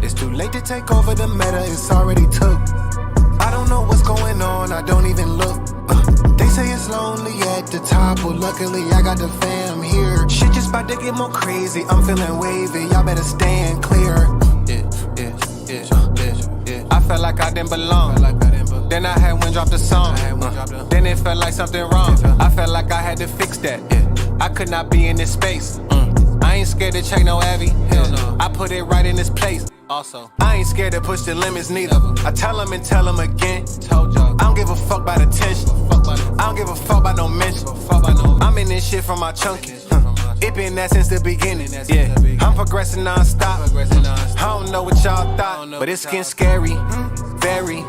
It's too late to take over the meta, it's already took. I don't know what's going on, I don't even look. They say it's lonely at the top, but luckily I got the fam here. Shit just about to get more crazy, I'm feeling wavy, y'all better stand clear. I felt like I didn't belong. Then I had one drop the song. Then it felt like something wrong. I felt like I had to fix that. I could not be in this space. I ain't scared to check no Abby. Hell no. I put it right in this place. Also, I ain't scared to push the limits neither. I tell them and tell them again. I don't give a fuck about attention. I don't give a fuck about no mention. I'm in this shit from my chunky. It been that since the beginning. Yeah, I'm progressing non-stop. I don't know what y'all thought, but it's getting scary. Very.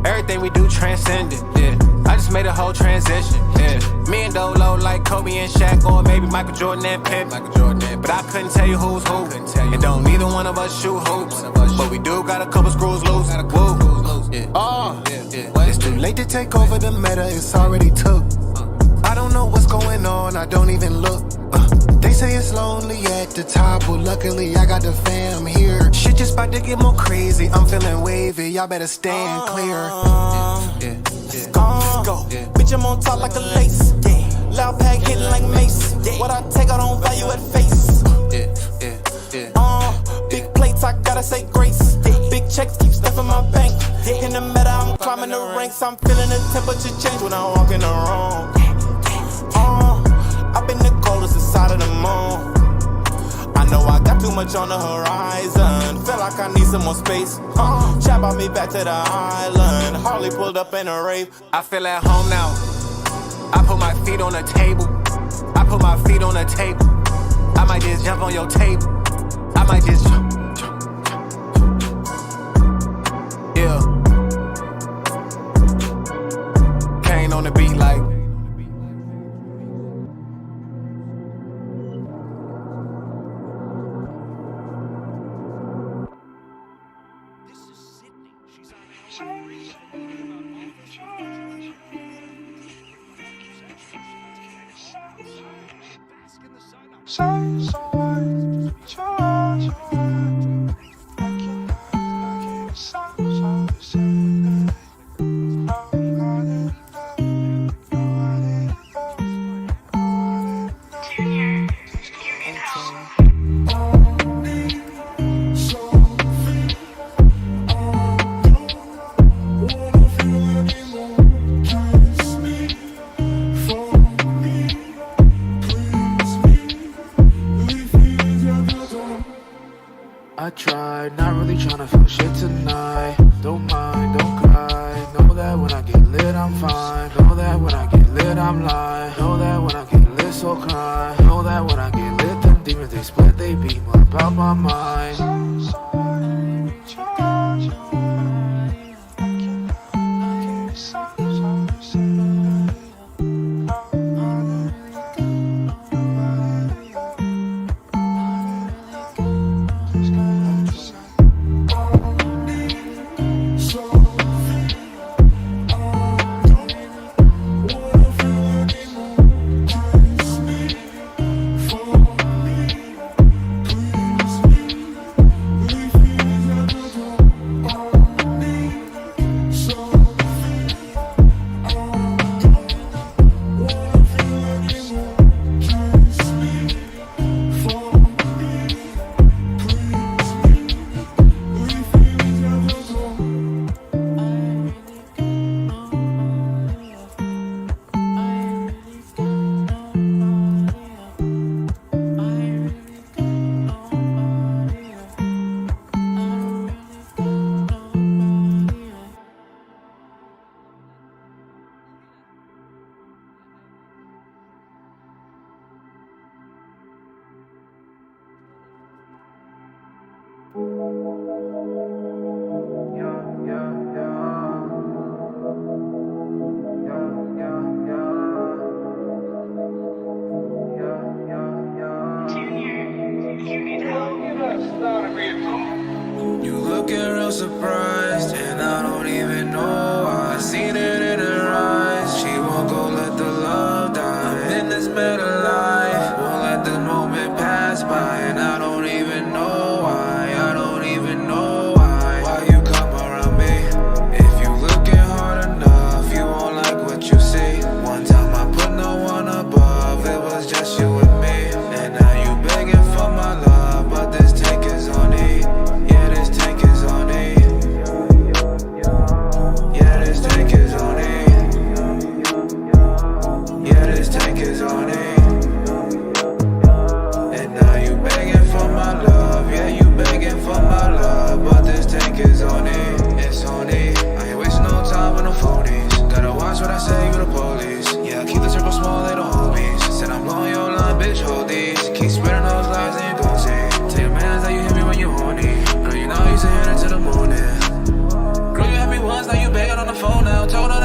Everything we do transcendent. Yeah, I just made a whole transition. Yeah, me and Dolo like Kobe and Shaq, or maybe Michael Jordan and Pip. But I couldn't tell you who's who. And don't neither one of us shoot hoops, but we do got a couple screws loose. It's too late to take over the meta, it's already took. I don't know what's going on, I don't even look. They say it's lonely at the top, but luckily I got the fam here. Shit just about to get more crazy, I'm feeling wavy, y'all better stand clear. Let's go. Bitch, I'm on top like a lace. Loud pack hitting like Mace. What I take, I don't value at face. Big plates, I gotta say grace. Big checks keep stuff in my bank. In the meta, I'm climbing the ranks. I'm feeling the temperature change when I walk in the room. I've been the coldest inside of the moon. I know I got too much on the horizon. Feel like I need some more space. Chap out me back to the island. Harley pulled up in a rave. I feel at home now. I put my feet on the table. I put my feet on the table. I might just jump on your table. I might just jump. Yeah. Kane on the beat like.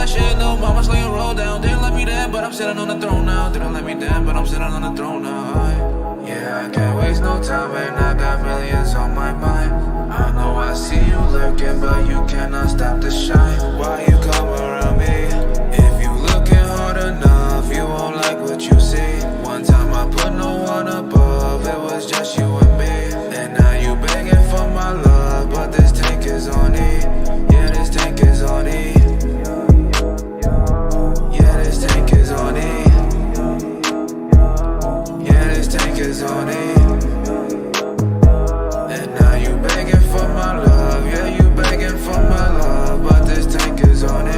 that shit, no mama sling roll down. Didn't let me down, but I'm sitting on the throne now. Didn't let me down, but I'm sitting on the throne now. Yeah, I can't waste no time, and I got millions on my mind. I know I see you lurking, but you cannot stop the shine. Why you come around me? If you looking hard enough, you won't like what you see. One time I put no one above, it was just you and me. And now you begging for my love, but this tank is on E. Yeah, this tank is on E. Yeah, this tank is on E. Yeah, this tank is on E. And now you begging for my love, yeah, you begging for my love, but this tank is on E.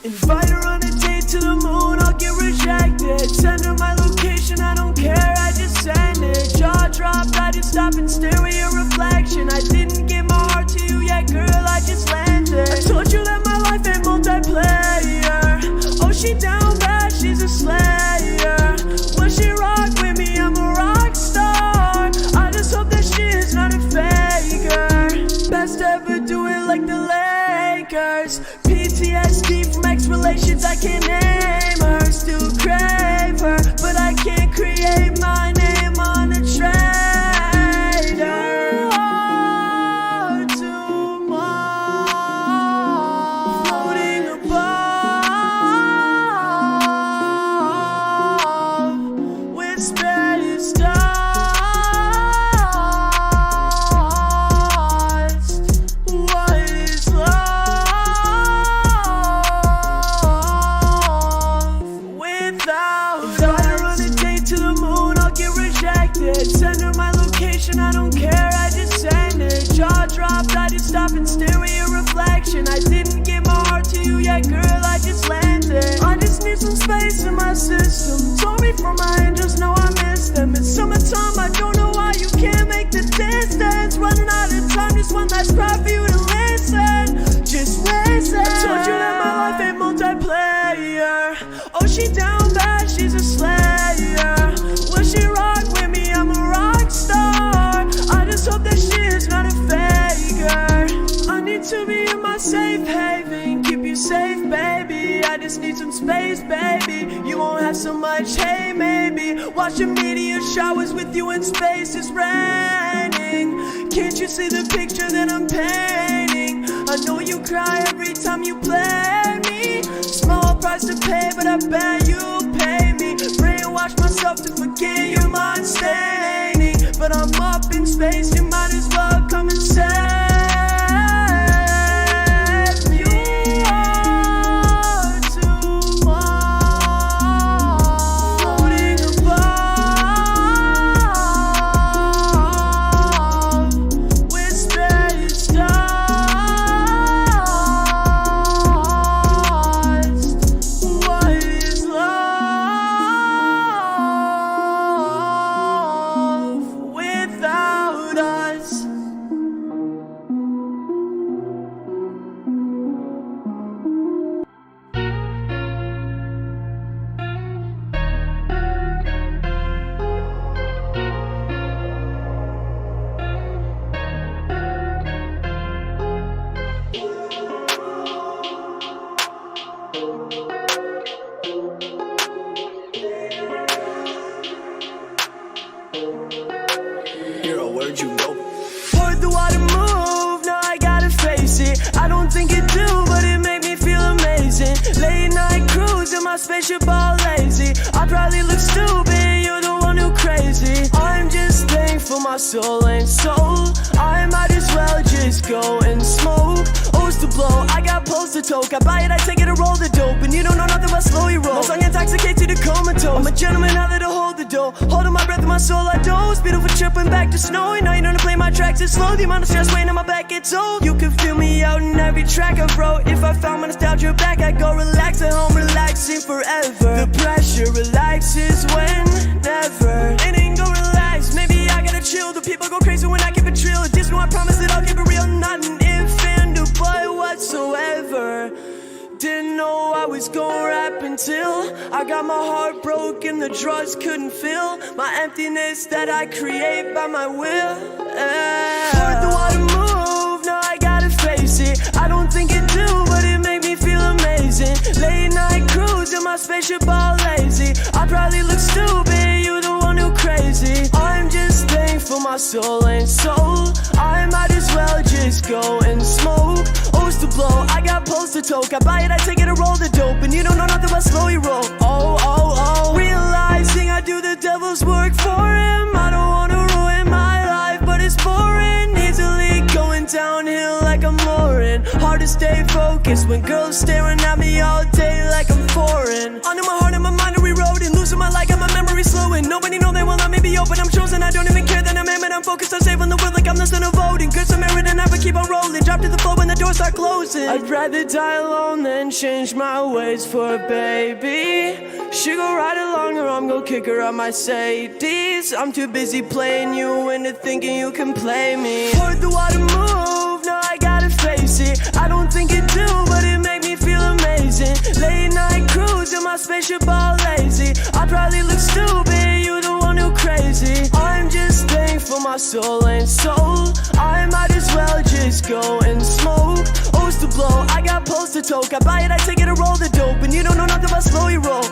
Invite her on a date to the moon, I'll get rejected. Send her my location, I don't care, I just send it. Jaw dropped, I just stop and stare at your reflection. I didn't give my heart to you yet, girl, I just landed. I told you that my life ain't multiplayer. Oh, she down bad, she's a slayer. When she rock with me, I'm a rock star. I just hope that she is not a faker. Best ever do it like the Lakers. PTSD from ex-relations, I can't name her. Still crave her, but I can't create my name on a trader. Hard to mark, floating above with space dust. What is love without? Invite her on a date to the moon, I'll get rejected. Send her my location, I don't care, I just send it. Jaw dropped, I just stop and stare at your reflection. I didn't give my heart to you yet, girl, I just landed. I just need some space in my system. Sorry for my angels, know I miss them. It's summertime, I don't know why you can't make the distance. Running out of time, just one last cry for you to listen. Just listen. I told you that my life ain't multiplayer. Oh, she down bad, she's a slayer. When she rock with me, I'm a rock star. I just hope that she is not a faker. I need to be in my safe haven, keep you safe, baby. I just need some space, baby. You won't have so much, hey, maybe. Watching meteor showers with you in space is raining. Can't you see the picture that I'm painting? I know you cry every time you play me. Small price to pay, but I bet you pay me. Brainwash myself to forget your mind staining. But I'm up in space, you might as well come and save me. You are too much, floating above with space dust. What is love without us? Hero, where'd you go? Heard the water move, now I gotta face it. I don't think it do, but it make me feel amazing. Late night cruise in my spaceship all lazy. I probably look stupid, you're the one who crazy. I'm just thankful my soul ain't sold. I might as well just go and smoke. O's to blow, I got pulls to toke. I buy it, I take it, and roll the dope. And you don't know nothing but slow you roll. My song intoxicates you to comatose. I'm a gentleman, now that I hold the door. Holding my breath in my soul, I doze. Beautiful tripping back to snow. You know you don't play my tracks, it's slow. The amount of stress weighing on my back, it's old. You can feel me out in every track I wrote. If I found my nostalgia back, I'd go relax at home, relaxing forever. The pressure relaxing. won't rap until I got my heart broken, the drugs couldn't fill my emptiness that I create by my will. Heard the water move, now I gotta face it. I don't think it do, but it make me feel amazing. Late night cruise in my spaceship all lazy. I probably look stupid, you the one who crazy. I'm just thankful my soul ain't sold. I might as well just go and smoke. O's to blow, I got post to toke. I buy it, I take it, and roll the dope. And you don't know nothing but slow you roll. Oh, oh, oh. Realizing I do the devil's work for him. I don't wanna ruin my life, but it's boring. Easily going downhill like I'm Lauren. Hard to stay focused when girls staring at me all day like I'm foreign. Under my heart and my mind are eroding, losing my light and my memory slowing. Nobody know they will let me be open. I'm chosen, I don't even care that I'm in, but I'm focused on saving the world like I'm less than a voting. Good Samaritan, never keep on rolling. Drop to the floor when the doors start closing. I'd rather die alone than change my ways for a baby. She go ride along or I'm gon' kick her out my Mercedes. I'm too busy playing you into thinking you can play me. Heard the water move, now I gotta face it. I don't think it do, but it make me feel amazing. Late night cruise in my spaceship all lazy. I probably look stupid, you the one who crazy. I'm just thankful my soul ain't sold. I might as well just go and smoke. O's to blow, I got post to toke. I buy it, I take it, and roll the dope. And you don't know nothing but slow you roll.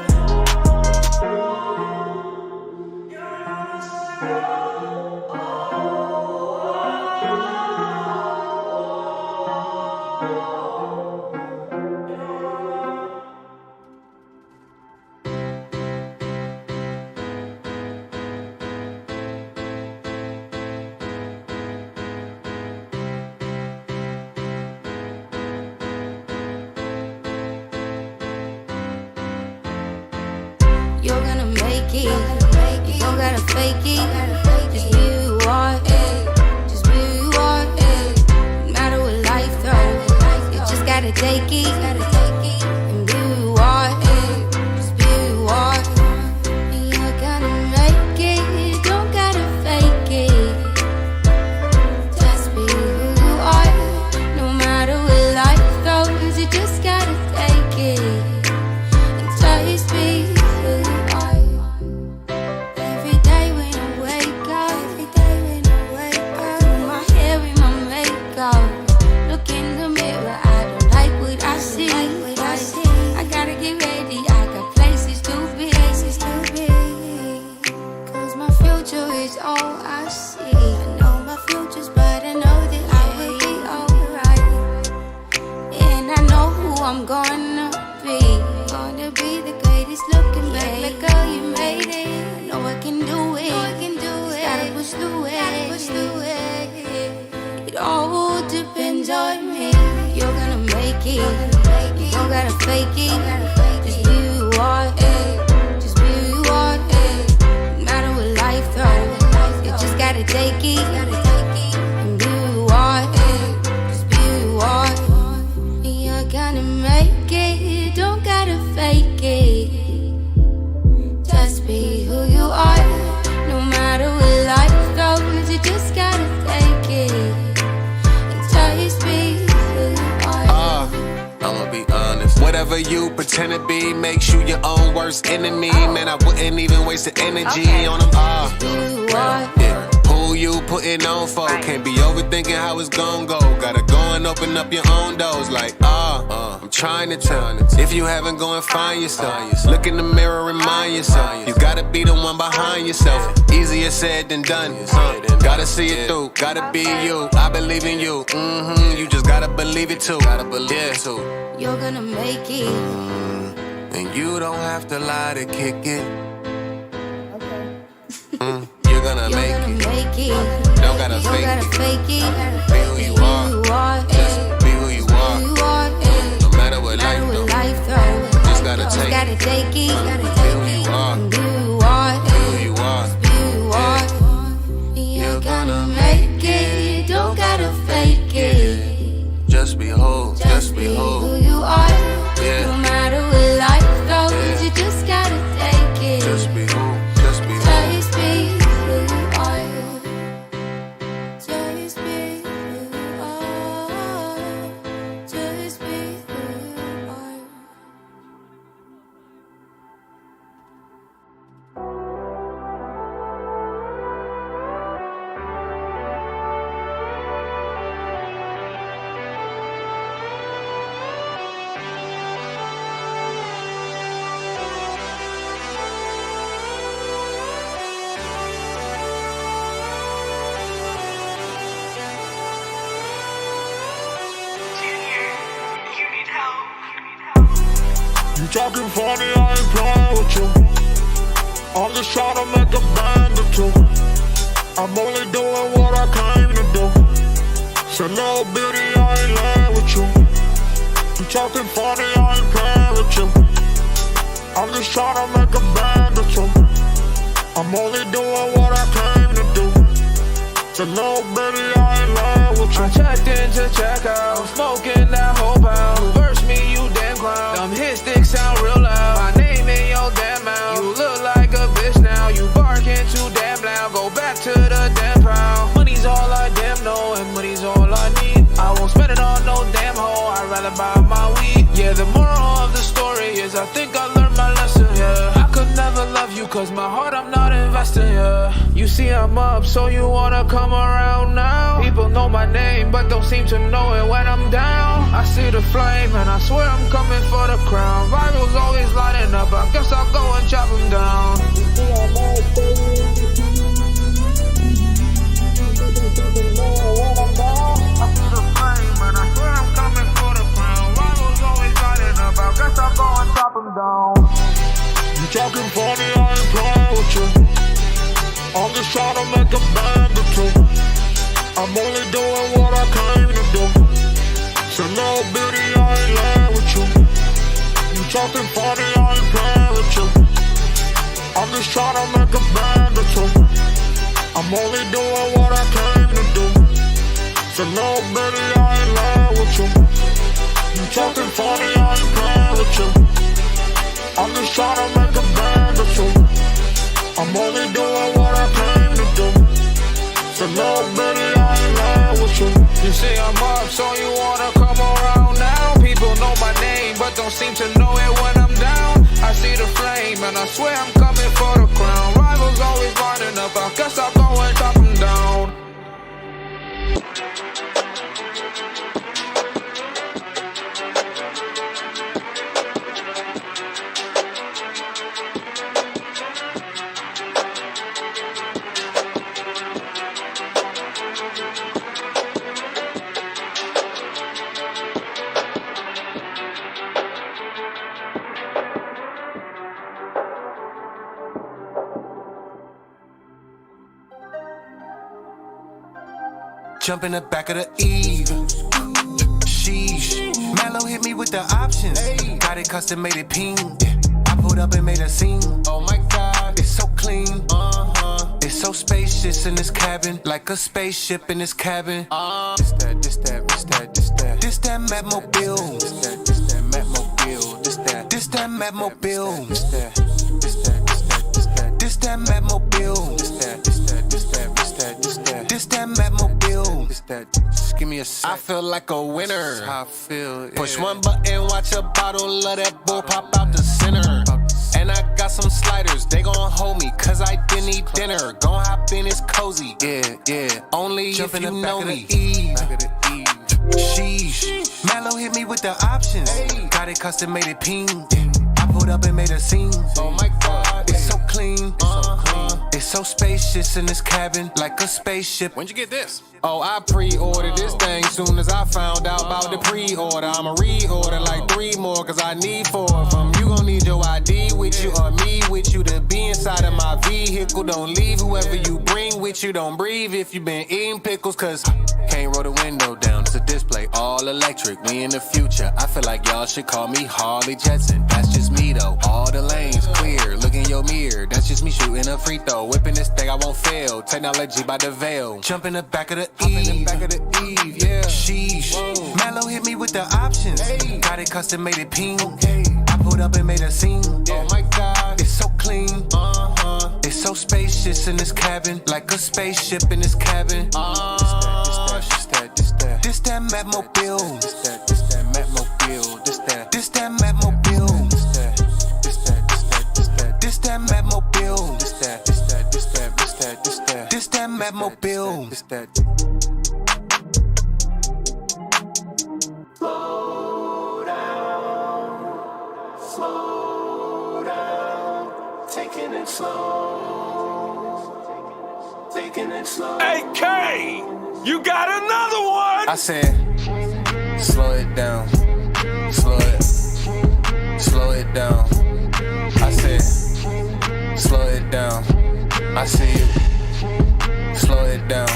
You're gonna make it. You don't gotta fake it. Just be who you are. Just be who you are. No matter what life throws, you just gotta take it. And be who you are. Just be who you are. You're gonna make it. You don't gotta fake it. Just be who you are. No matter what life throws, you just gotta take it. And just be. I'm gonna be the greatest looking babe. Like girl, you made it. I know I can do it. Just gotta push through it. It all depends on me. You're gonna make it. You don't gotta fake it. Just be who you are. Just be who you are. No matter what life throws, you just gotta take it. And be who you are. Just be who you are. You're gonna make it, don't gotta fake it. Just be who you are. No matter what life throws, you just gotta take it. And just be who you are. I'ma be honest. Whatever you pretend to be makes you your own worst enemy. Man, I wouldn't even waste the energy on them. Yeah. Who you putting on for? Can't be overthinking how it's gon' go. Gotta go and open up your own doors like, I'm trying to tell. If you haven't, go and find yourself. Look in the mirror, remind yourself. You gotta be the one behind yourself. Easier said than done. Gotta see it through, gotta be you. I believe in you. You just gotta believe it too. You're gonna make it. And you don't have to lie to kick it. You're gonna make it. Don't gotta fake it. Be who you are. Just be who you are. No matter what life throws, just gotta take it. Be who you are. Be who you are. You're gonna make it. Don't gotta fake it. Just be who. Just be who you are. Yeah. No matter what life throws, you just gotta take it. Just be who. Just be who. Just be who you are. Just be who you are. Just be who you are. talking funny, I ain't playing with you. I'm just trying to make a band or two. I'm only doing what I came to do. So no beauty, I ain't laying with you. You talking funny, I ain't playing with you. I'm just trying to make a band or two. I'm only doing what I came to do. So no beauty, I ain't laying with you. I checked in to check out, smoking that whole pound. Reverse me, you damn clown. Them hit sticks sound real loud. My name in your damn mouth. You look like a bitch now. You barking too damn loud. Go back to the damn pound. Money's all I damn know, and money's all I need. I won't spend it on no damn hoe. I'd rather buy my weed. Yeah, the moral of the story is I think I learned my lesson, yeah. I could never love you, cause my heart I'm not investing, yeah. You see I'm up, so you wanna come around now. People know my name, but don't seem to know it when I'm down. I see the flame, and I swear I'm coming for the crown. Rivals always lighting up, I guess I'll go and chop them down. You see I'm up, so I see the flame, and I swear I'm coming for the crown. Rivals always lighting up, I guess I'll go and chop them down. You talking funny, I ain't playing with you. I'm just trying to make a band or two. I'm only doing what I came to do. So no beauty, I ain't laying with you. You talking funny, I ain't playing with you. I'm just trying to make a band or two. I'm only doing what I came to do. So no beauty, I ain't laying with you. You talking funny, I ain't playing with you. I'm just trying to make a band or two. I'm only doing what I came to do. So no beauty, I ain't lying with you. You say I'm up, so you wanna come around now. People know my name, but don't seem to know it when I'm down. I see the flame, and I swear I'm coming for the crown. Rivals always lining up, I guess I'll go and chop them down. Jump in the back of the Eve. Sheesh. Mellow hit me with the options. Got it custom, made it ping. I pulled up and made a scene. Oh my god, it's so clean. It's so spacious in this cabin, like a spaceship in this cabin. This that Metmobile. This that Metmobile. This that Metmobile. This that Metmobile. This that Metmobile. Just give me a sec. I feel like a winner. That's how I feel. Yeah. Push one button, watch a bottle of that bull pop out the center. And I got some sliders, they gon' hold me, cause I didn't eat dinner. Gon' hop in, it's cozy. Yeah. Only jump if you know me. Sheesh. Mellow hit me with the options. Got it custom, made it ping. I pulled up and made a scene. Oh my god, it's so clean. It's so spacious in this cabin, like a spaceship. When'd you get this? Oh, I pre-ordered this thing soon as I found out about the pre-order. I'ma reorder like 3 more, cause I need 4 of them. You gon' need your ID with you or me with you to be inside of my vehicle. Don't leave whoever you bring with you. Don't breathe if you been eating pickles, cause can't roll the window down. It's a display, all electric. We in the future. I feel like y'all should call me Harley Jetson. That's just me though. All the lanes clear. Look in your mirror. That's just me shooting a free throw. Whipping this thing, I won't fail. Technology by the veil. Jump in the back of the Eve. Yeah. Sheesh. Whoa. Mellow hit me with the options. Got it custom, made it ping. I pulled up and made a scene. Oh my god, it's so clean. It's so spacious in this cabin, like a spaceship in this cabin. This that Metmobile. This that Metmobile. This that Metmobile. This that Metmobile. This that Metmobile. This that. Slow down, taking it slow. AK, you got another one. I said, slow it down, slow it slow it down. I said, slow it down. I see you, slow it down.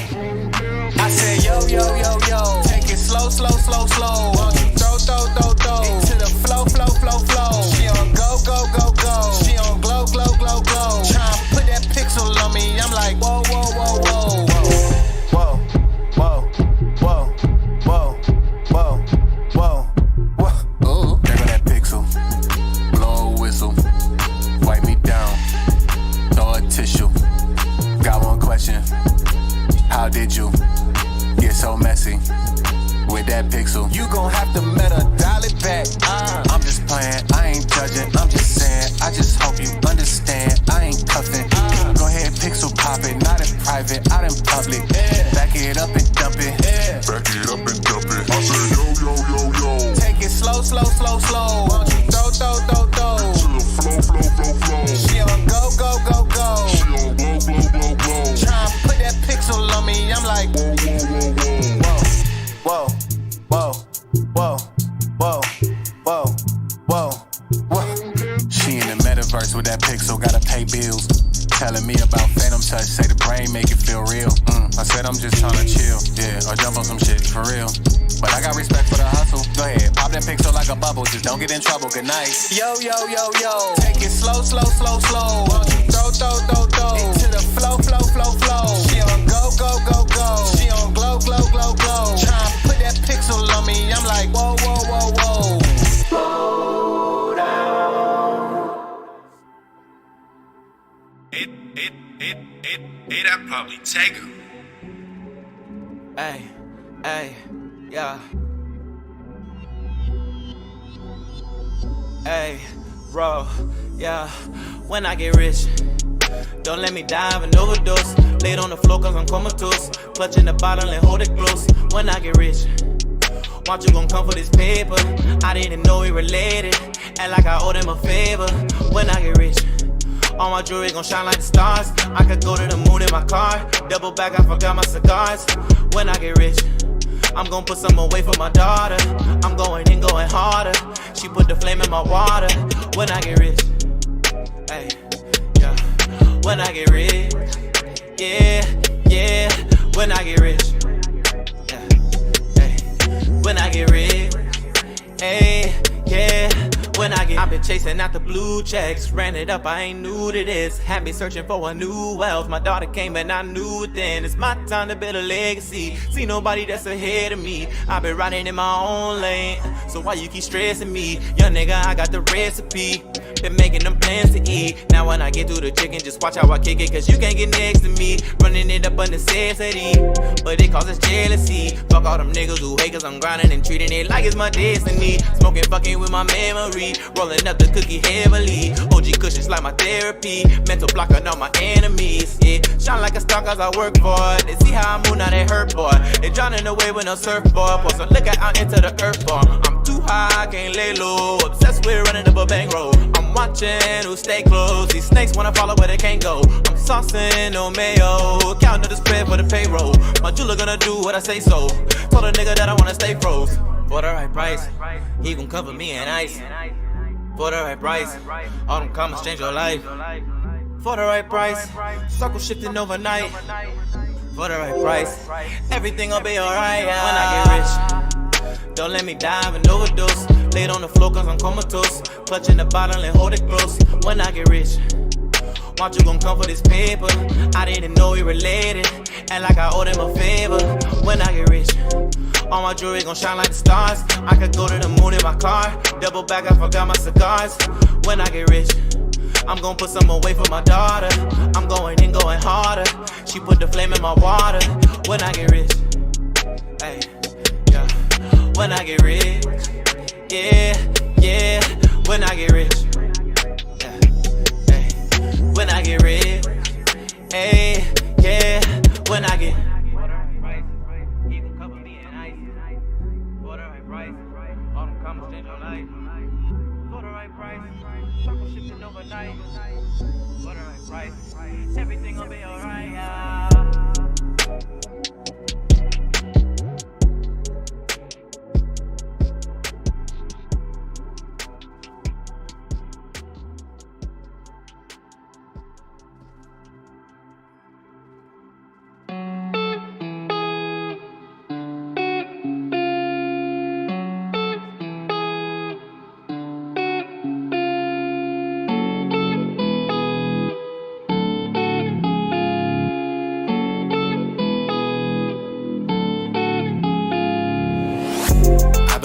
I said, yo, yo, yo, yo, take it slow, slow, slow, slow. Won't you throw, throw, throw, throw into the flow, flow, flow, flow. She on go, go, go, go. She on glow, glow, glow, glow. Tryna put that pixel on me. I'm like, whoa, whoa, whoa, whoa, whoa, whoa, whoa, whoa, whoa, whoa, whoa. Ooh, there go that pixel. Blow a whistle, wipe me down, throw a tissue. Got one question. How did you get so messy with that pixel? You gon' have to dial it back. I'm just playing, I ain't judging, I'm just saying. I just hope you understand, I ain't cuffing. Go ahead, pixel pop it, not in private, out in public. Back it up and dump it. Back it up and dump it. I said, yo, yo, yo, yo. Take it slow, slow, slow, slow. Won't you throw, throw, throw, throw To the flow, flow, flow, flow. She on go, go, go, go. She on glow, glow, glow, glow. Tryna put that pixel on me, I'm like, Whoa, whoa, whoa, whoa, whoa, whoa, whoa, whoa, whoa, whoa. She in the metaverse with that pixel, gotta pay bills. Telling me about phantom touch, say the brain make it feel real. I said I'm just tryna chill, yeah, or jump on some shit, for real. But I got respect for the hustle. Go ahead, pop that pixel like a bubble, just don't get in trouble, good night. Yo, yo, yo, yo, take it slow, slow, slow, slow. Won't you throw, throw, throw, throw into the flow, flow, flow, flow. She on go, go, go, go. She on glow, glow, glow, glow. Tryna put that pixel on me, I'm like, whoa, whoa, whoa, whoa. Slow down. That probably take her. Hey, hey, yeah. Hey, bro, yeah. When I get rich, don't let me die of an overdose. Laid on the floor cause I'm comatose. Clutching the bottle and hold it close. When I get rich, want you gon' come for this paper? I didn't know we related. Act like I owed him a favor. When I get rich, all my jewelry gon' shine like the stars. I could go to the moon in my car. Double back, I forgot my cigars. When I get rich, I'm gon' put some away for my daughter. I'm going in, going harder. She put the flame in my water. When I get rich, hey, yeah. When I get rich, yeah, yeah. When I get rich, yeah, hey. When I get rich, hey, yeah. When I've been chasing out the blue checks, ran it up, I ain't new to this. Had me searching for a new wealth. My daughter came and I knew it then. It's my time to build a legacy. See nobody that's ahead of me. I've been riding in my own lane, so why you keep stressing me? Young nigga, I got the recipe. Been making them plans to eat. Now when I get through the chicken, just watch how I kick it, cause you can't get next to me. Running it up on necessity, but it causes jealousy. Fuck all them niggas who hate cause I'm grinding and treating it like it's my destiny. Smoking, fucking with my memory, rolling up the cookie heavily. OG cushions like my therapy, mental block on all my enemies. Yeah, shine like a star cause I work for it. They see how I move, now they hurt, boy. They drowning away with no surfboard. Pour some liquor out into the earth form. I'm too high, I can't lay low. Obsessed with running up a bankroll. I'm watching who stay close. These snakes wanna follow where they can't go. I'm saucing no mayo, counting the spread for the payroll. My jeweler gonna do what I say so. Told a nigga that I wanna stay froze. For the right price, he gon' cover me in ice. For the right price, all them comments change your life. For the right price, circle shifting overnight. For the right price, everything gon' be alright. When I get rich, don't let me die of an overdose. Laid on the floor cause I'm comatose. Clutching the bottle and hold it close. When I get rich, want you gon' come for this paper? I didn't know we related. Act like I owed him a favor. When I get rich, all my jewelry gon' shine like the stars. I could go to the moon in my car. Double back, I forgot my cigars. When I get rich, I'm gon' put some away for my daughter. I'm going in, going harder. She put the flame in my water. When I get rich, hey, yeah. When I get rich, yeah, yeah. When I get rich, yeah, hey. When I get rich, hey, yeah. When I get all them comments change your life. For the right price, circle shifting overnight. For the right price, everything gon' be alright.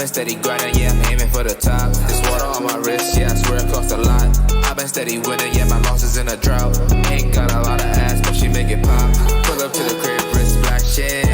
steady grinding, yeah, I'm aiming for the top. This water on my wrist, yeah, I swear it cost a lot. I've been steady winning, yeah, my losses in a drought. Ain't got a lot of ass, but she make it pop. Pull up to the crib, wrist flashing.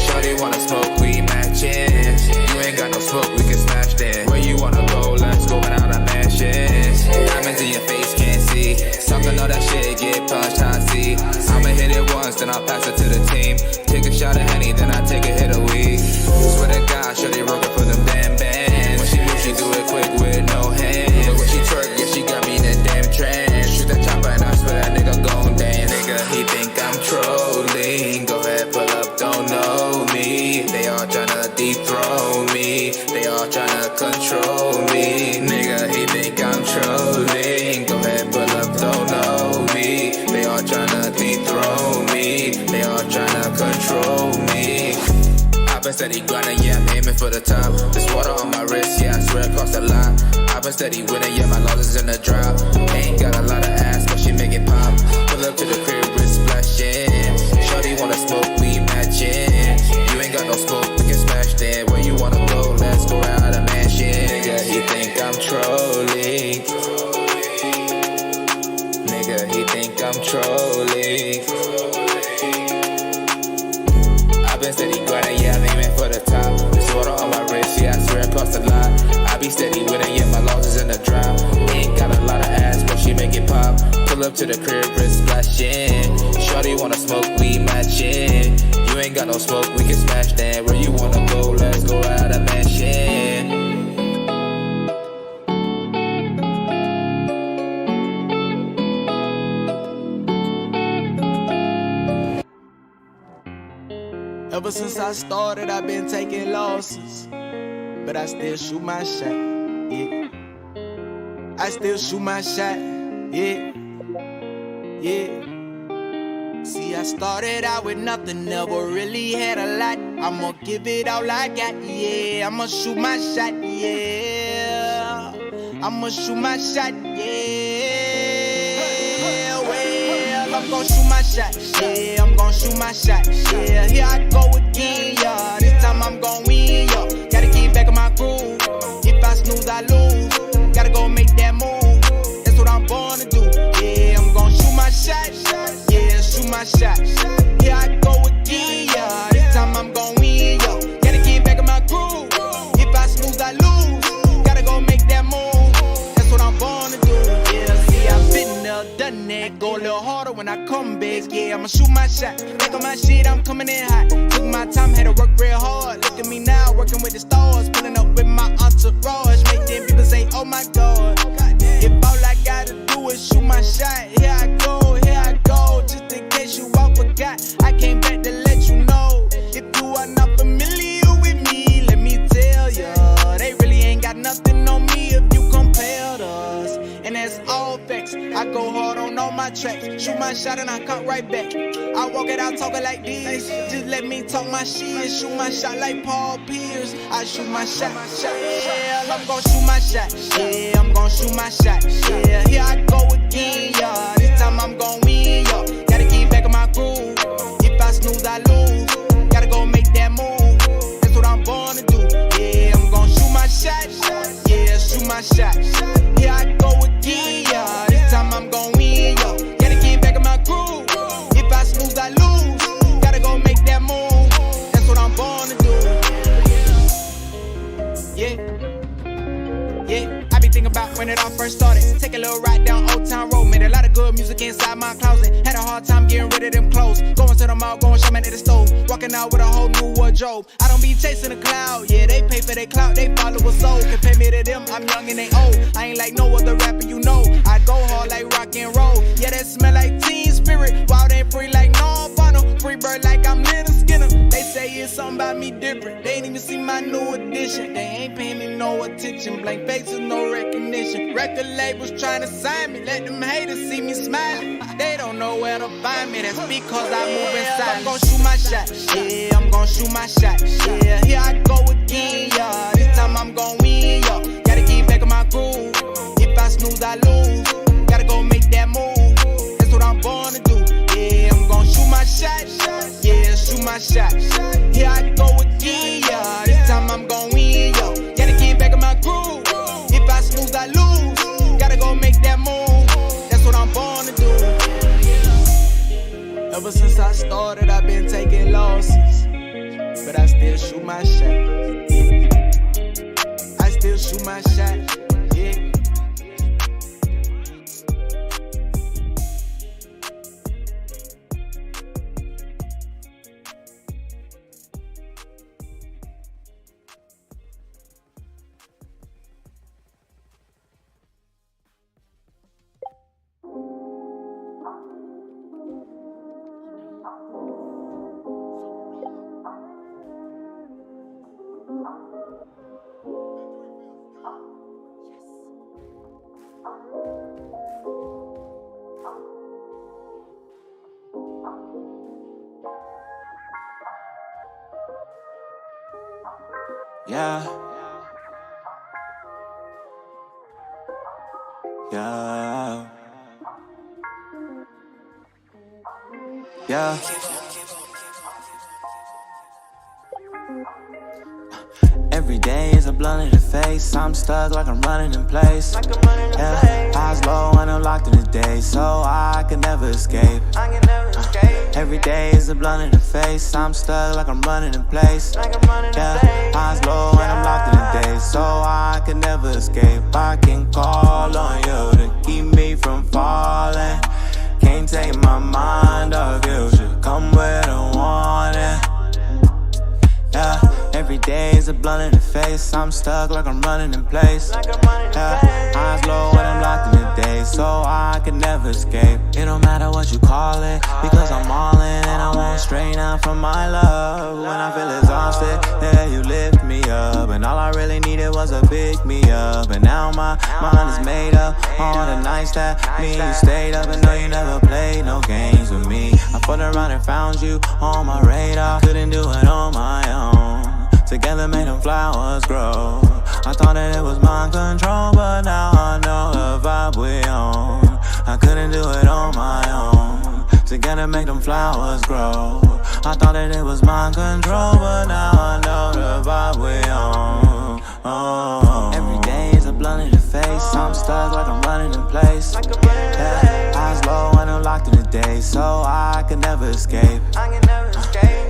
Shorty wanna smoke, we matching. You ain't got no smoke, we can smash then. Where you wanna go, let's go without a mansion. Diamonds in your face, can't see. Talking all that shit, get punched, I see. I'ma hit it once, then I'll pass it to the team. Take a shot of Henny, then I take a hit of weed. Swear to God, shorty rockin' for them damn bands. When she move, she do it quick with no hands. But when she twerk, yeah, she got me in a damn trance. Shoot that chopper and I swear that nigga gon' dance. Nigga, he think I'm trolling. Go ahead, pull up, don't know me. They all tryna dethrone me. They all tryna control me. Nigga, he think I'm trolling. Go ahead, pull up, don't know me. They all tryna dethrone me. They all tryna control me. I've been steady grinding, yeah, I'm aiming for the top. This water on my wrist, yeah, I swear it cost a lot. I've been steady winning, yeah, my losses in the drought. Ain't got a lot of ass, but she make it pop. Pull up to the crib, wrist splashing. Shorty wanna smoke, we matching. You ain't got no smoke, we can smash then. Where you wanna go, let's go out of mansion. Nigga, he think I'm trolling. Nigga, he think I'm trolling. I've been steady grinding, yeah, I'm aiming for the top. This water on my wrist, yeah, I swear it cost a lot. I be steady winning, yeah, my losses in the drought. Ain't got a lot of ass, but she make it pop. Pull up to the crib, wrist splashing. Shorty wanna smoke, we matching. You ain't got no smoke, we can smash then. Where you wanna go, let's go out of mansion. Ever since I started, I've been taking losses, but I still shoot my shot, yeah. I still shoot my shot, yeah, yeah. See, I started out with nothing, never really had a lot. I'ma give it all I got, yeah. I'ma shoot my shot, yeah. I'ma shoot my shot, yeah. Well, I'm gon' shoot my shot, yeah. I'm gon' shoot my shot, yeah. Here I go again, yeah. This time I'm gon' win, yeah. Gotta get back in my groove. If I snooze, I lose. Gotta go make that move. That's what I'm born to do, yeah. I'm gon' shoot my shot, yeah. Shoot my shot. Here I go again, yeah. This time I'm gon' win, yeah. Gotta get back in my groove. If I snooze, I lose. Gotta go make that move. That's what I'm born to do, yeah. See, I've been there, done that. Go a little harder when I come back, yeah. I'ma shoot my shot. Back on my shit, I'm coming in hot. Took my time, had to work real hard. Look at me now, working with the stars. Pulling up with my entourage. Make them people say, oh my God. If all I gotta do is shoot my shot, here I go, here I go. Just in case you all forgot, I came back to let you know. If you are not familiar with me, let me tell ya, they really ain't got nothing on me if you compared us. And that's all facts. I go hard on all my tracks. Shoot my shot and I come right back. I walk it out talking like this. Just let me talk my shit. Shoot my shot like Paul Pierce. I shoot my shot. Yeah, I'm gon' shoot my shot. Yeah, I'm gon' shoot my shot. Yeah, here I go again, yeah. This time I'm gon' win, yeah. Gotta get back in my groove. If I snooze, I lose. Gotta go make that move. That's what I'm born to do. Yeah, I'm gon' shoot my shot. Yeah, shoot my shot. Here I go again, yeah. This time I'm gon' win, yeah. Gotta get back in my groove. If I snooze, I lose. Gotta go make that move. That's what I'm born to do. Yeah, yeah. I be thinking about when it all first started. Take a little ride down Old Town Road. Made a lot of good music inside my closet. Had a hard time getting rid of them clothes. Going to the mall, going shopping at the stove. Walking out with a whole new wardrobe. I don't be chasing the cloud. Yeah, they pay for their clout. They follow a soul. Compare me to them, I'm young and they old. I ain't like no other rapper you know. I go hard like rock and roll. Yeah, that smell like Teen Spirit. Wild and free like non-final. Free bird like I'm Little Skinner. They say it's something about me different. They ain't even see my new edition. They ain't paying me no attention. Blank faces, no recognition. Record labels trying to sign me. Let them haters see me smiling. They don't know where to find me. That's because I move inside. I'm gon' shoot my shot. Yeah, I'm gon' shoot my shot. Yeah, here I go again, yeah. This time I'm gon' win, yeah. Gotta get back in my groove. If I snooze, I lose. Gotta go make that move. That's what I'm born to do. Yeah, I'm gon' shoot my shot. Yeah, shoot my shot. Here I go again, yeah. This time I'm gon' win, yeah. Gotta started, I've been taking losses, but I still shoot my shot. I still shoot my shot, yeah. Yeah. Yeah. Yeah. Every day is a blunt in the face. I'm stuck like I'm running in place. Yeah. Eyes low and I'm locked in the day, so I can never escape. Every day is a blunt in the face. I'm stuck like I'm running in place. Yeah. Eyes low and I'm locked in the day, so I can never escape. I can call on you to keep me from falling. Can't take my mind off you. Should come with a warning. Yeah. Every day is a blunt in the face. I'm stuck like I'm running in place. Yeah. Eyes low when I'm locked in the day, so I can never escape. It don't matter what you call it, because I'm all in and I won't strain out from my love. When I feel exhausted, yeah, you lift me up, and all I really needed was a pick me up. And now my mind is made up. All the nights that me and you stayed up, and know you never played no games with me. I fucked around and found you on my radar. Couldn't do it on my own. Together made them flowers grow. I thought that it was mind control, but now I know the vibe we on. I couldn't do it on my own. Together make them flowers grow. I thought that it was mind control, but now I know the vibe we on. Oh. Every day is a blunt in the face. I'm stuck like I'm running in place. Yeah. Eyes low and I'm locked in the day, so I can never escape.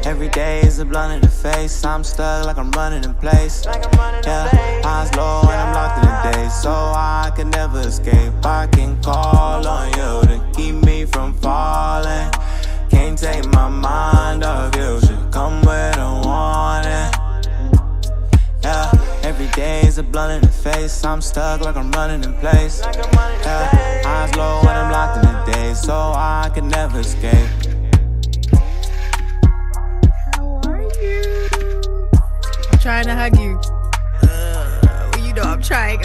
Every day is a blunt in the face. I'm stuck like I'm running in place. Yeah. Eyes low and I'm locked in the day, so I can never escape. I can call on you to keep me from falling. Can't take my mind off you. Should come with a warning. Yeah. Every day is a blunt in the face. I'm stuck like I'm running in place. Yeah. Eyes low when I'm locked in the day, so I can never escape. I'm trying to hug you. Well, you know I'm trying.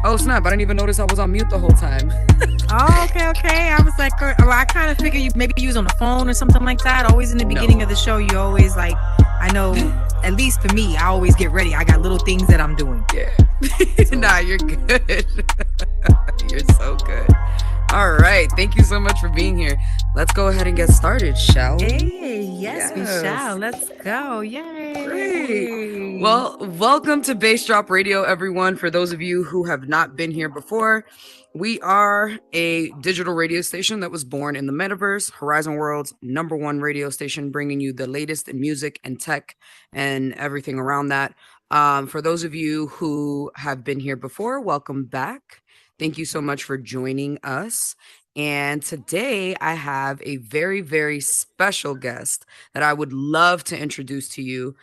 Oh snap, I didn't even notice I was on mute the whole time. Oh, okay. I was like, I kind of figured you maybe use on the phone or something like that. Always in the beginning of the show, you always like, I know, at least for me, I always get ready. I got little things that I'm doing. Yeah. Nah, you're good. You're so good. All right. Thank you so much for being here. Let's go ahead and get started, shall we? Hey, yes, we shall. Let's go. Yay. Great. Well, welcome to Bass Drop Radio, everyone. For those of you who have not been here before, we are a digital radio station that was born in the Metaverse, Horizon World's #1 radio station, bringing you the latest in music and tech and everything around that. For those of you who have been here before, welcome back. Thank you so much for joining us. And today I have a very, very special guest that I would love to introduce to you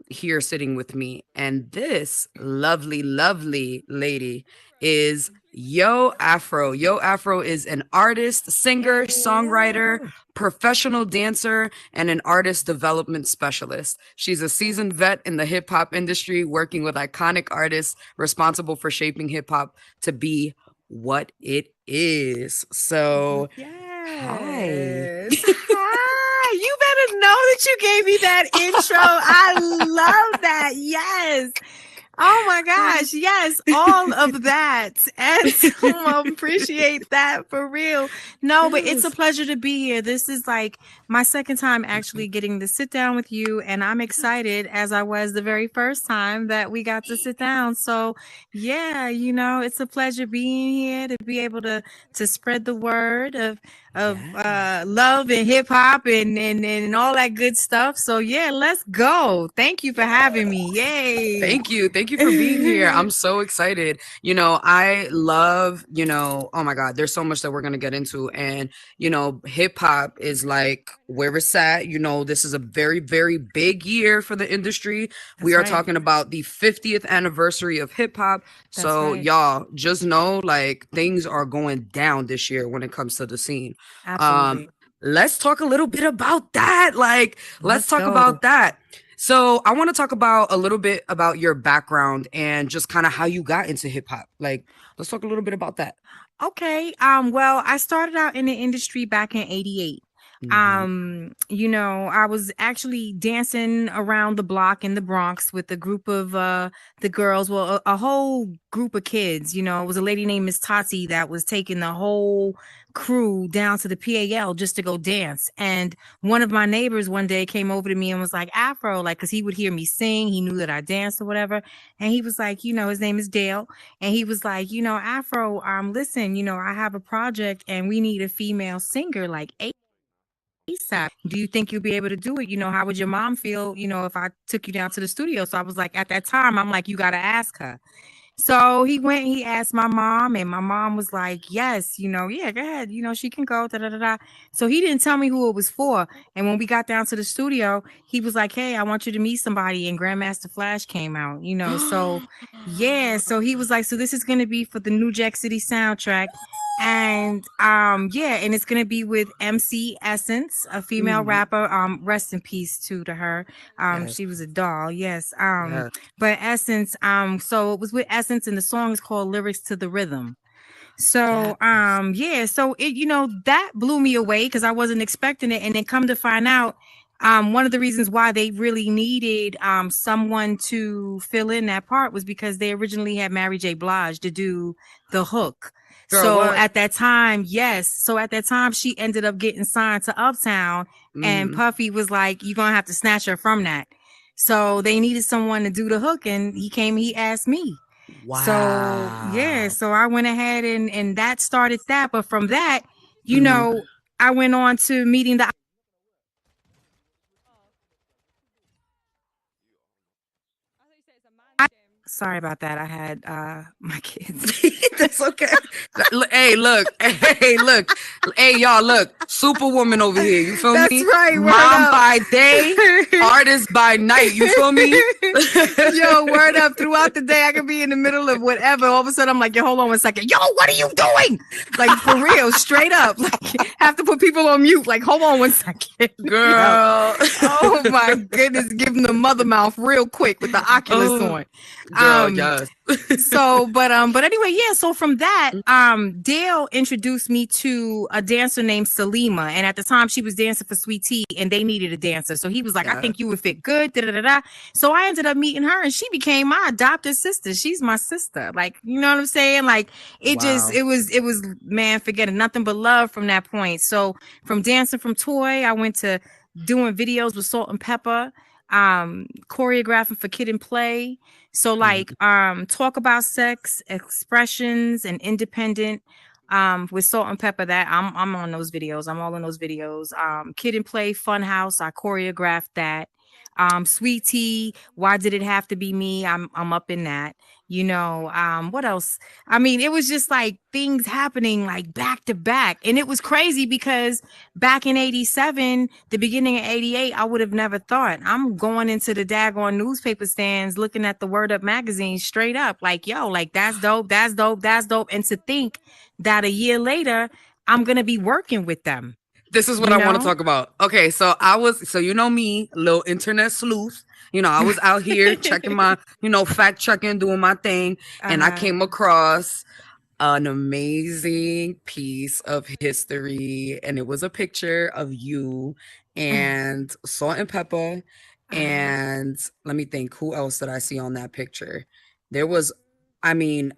here sitting with me. And this lovely, lovely lady is Yo Afro. Yo Afro is an artist, singer, songwriter, professional dancer, and an artist development specialist. She's a seasoned vet in the hip hop industry, working with iconic artists responsible for shaping hip hop to be what it is. So, hi. Hi. You better know that you gave me that intro. I love that. Yes. Oh my gosh, yes, all of that. And so appreciate that for real. No, but it's a Yes. pleasure to be here. This is like my second time actually getting to sit down with you, and I'm excited as I was the very first time that we got to sit down. So, yeah, it's a pleasure being here to be able to spread the word of love and hip hop and all that good stuff. So, yeah, let's go. Thank you for having me. Yay. Thank you. Thank you for being here. I'm so excited. I love, oh my God, there's so much that we're going to get into. And, hip hop is like where it's at. This is a very, very big year for the industry. We are right. talking about the 50th anniversary of hip hop. So, right. y'all just know like things are going down this year when it comes to the scene. Absolutely. Let's talk a little bit about that. Like, let's talk go. about that. So I want to talk about a little bit about your background and just kind of how you got into hip hop. Like, let's talk a little bit about that. Okay. Well, I started out in the industry back in 88. I was actually dancing around the block in the Bronx with a group of the girls, well, a whole group of kids. It was a lady named Miss Tati that was taking the whole crew down to the PAL just to go dance. And one of my neighbors one day came over to me and was like, Afro, like, because he would hear me sing, he knew that I danced or whatever. And he was like, his name is Dale. And he was like, Afro, listen, I have a project and we need a female singer like ASAP. Do you think you'll be able to do it? How would your mom feel, if I took you down to the studio? So I was like, at that time, I'm like, you got to ask her. So he went, he asked my mom, and my mom was like, yes, yeah, go ahead. She can go. Da, da, da, da. So he didn't tell me who it was for. And when we got down to the studio, he was like, hey, I want you to meet somebody. And Grandmaster Flash came out, so yeah. So he was like, so this is going to be for the New Jack City soundtrack. And yeah, and it's gonna be with MC Essence, a female rapper. Rest in peace to her. Yes. She was a doll, yes. Yes. But Essence, so it was with Essence, and the song is called Lyrics to the Rhythm. So yeah, so it that blew me away because I wasn't expecting it. And then come to find out, one of the reasons why they really needed someone to fill in that part was because they originally had Mary J. Blige to do the hook. Girl, so what? at that time, yes. So at that time, she ended up getting signed to Uptown, and Puffy was like, "You're gonna have to snatch her from that." So they needed someone to do the hook, and he asked me. Wow. So yeah, so I went ahead and that started that. But from that, I went on to meeting the. Sorry about that. I had my kids. That's okay. Hey, look. Hey, y'all, look. Superwoman over here. You feel That's me? right. Mom by day, artist by night. You feel me? Yo, word up. Throughout the day, I could be in the middle of whatever. All of a sudden, I'm like, yo, hold on 1 second. Yo, what are you doing? Like, for real, straight up. Like, have to put people on mute. Like, hold on 1 second. Girl. Oh, my goodness. Give them the mother mouth real quick with the Oculus on. Girl, yes. But anyway, yeah. So from that, Dale introduced me to a dancer named Salima, and at the time she was dancing for Sweet Tea, and they needed a dancer. So he was like, I think you would fit good. Da, da, da, da. So I ended up meeting her, and she became my adopted sister. She's my sister. Like, you know what I'm saying? Like, it was man, forgetting nothing but love from that point. So from dancing from Toy, I went to doing videos with Salt and Pepper, choreographing for Kid and Play. So like Talk About Sex, Expressions, and Independent with Salt and Pepper. That I'm on those videos. I'm all in those videos. Kid and Play, Funhouse, I choreographed that. Sweet Tea, Why Did It Have to Be Me? I'm up in that. What else? I mean, it was just like things happening like back to back. And it was crazy because back in 87, the beginning of 88, I would have never thought. I'm going into the daggone newspaper stands, looking at the Word Up magazine straight up like, yo, like that's dope, that's dope, that's dope. And to think that a year later, I'm going to be working with them. This is what I want to talk about. Okay, so me, little internet sleuth. I was out here checking my, fact checking, doing my thing, and I came across an amazing piece of history, and it was a picture of you and Salt and Pepper, and let me think, who else did I see on that picture? there was, I mean,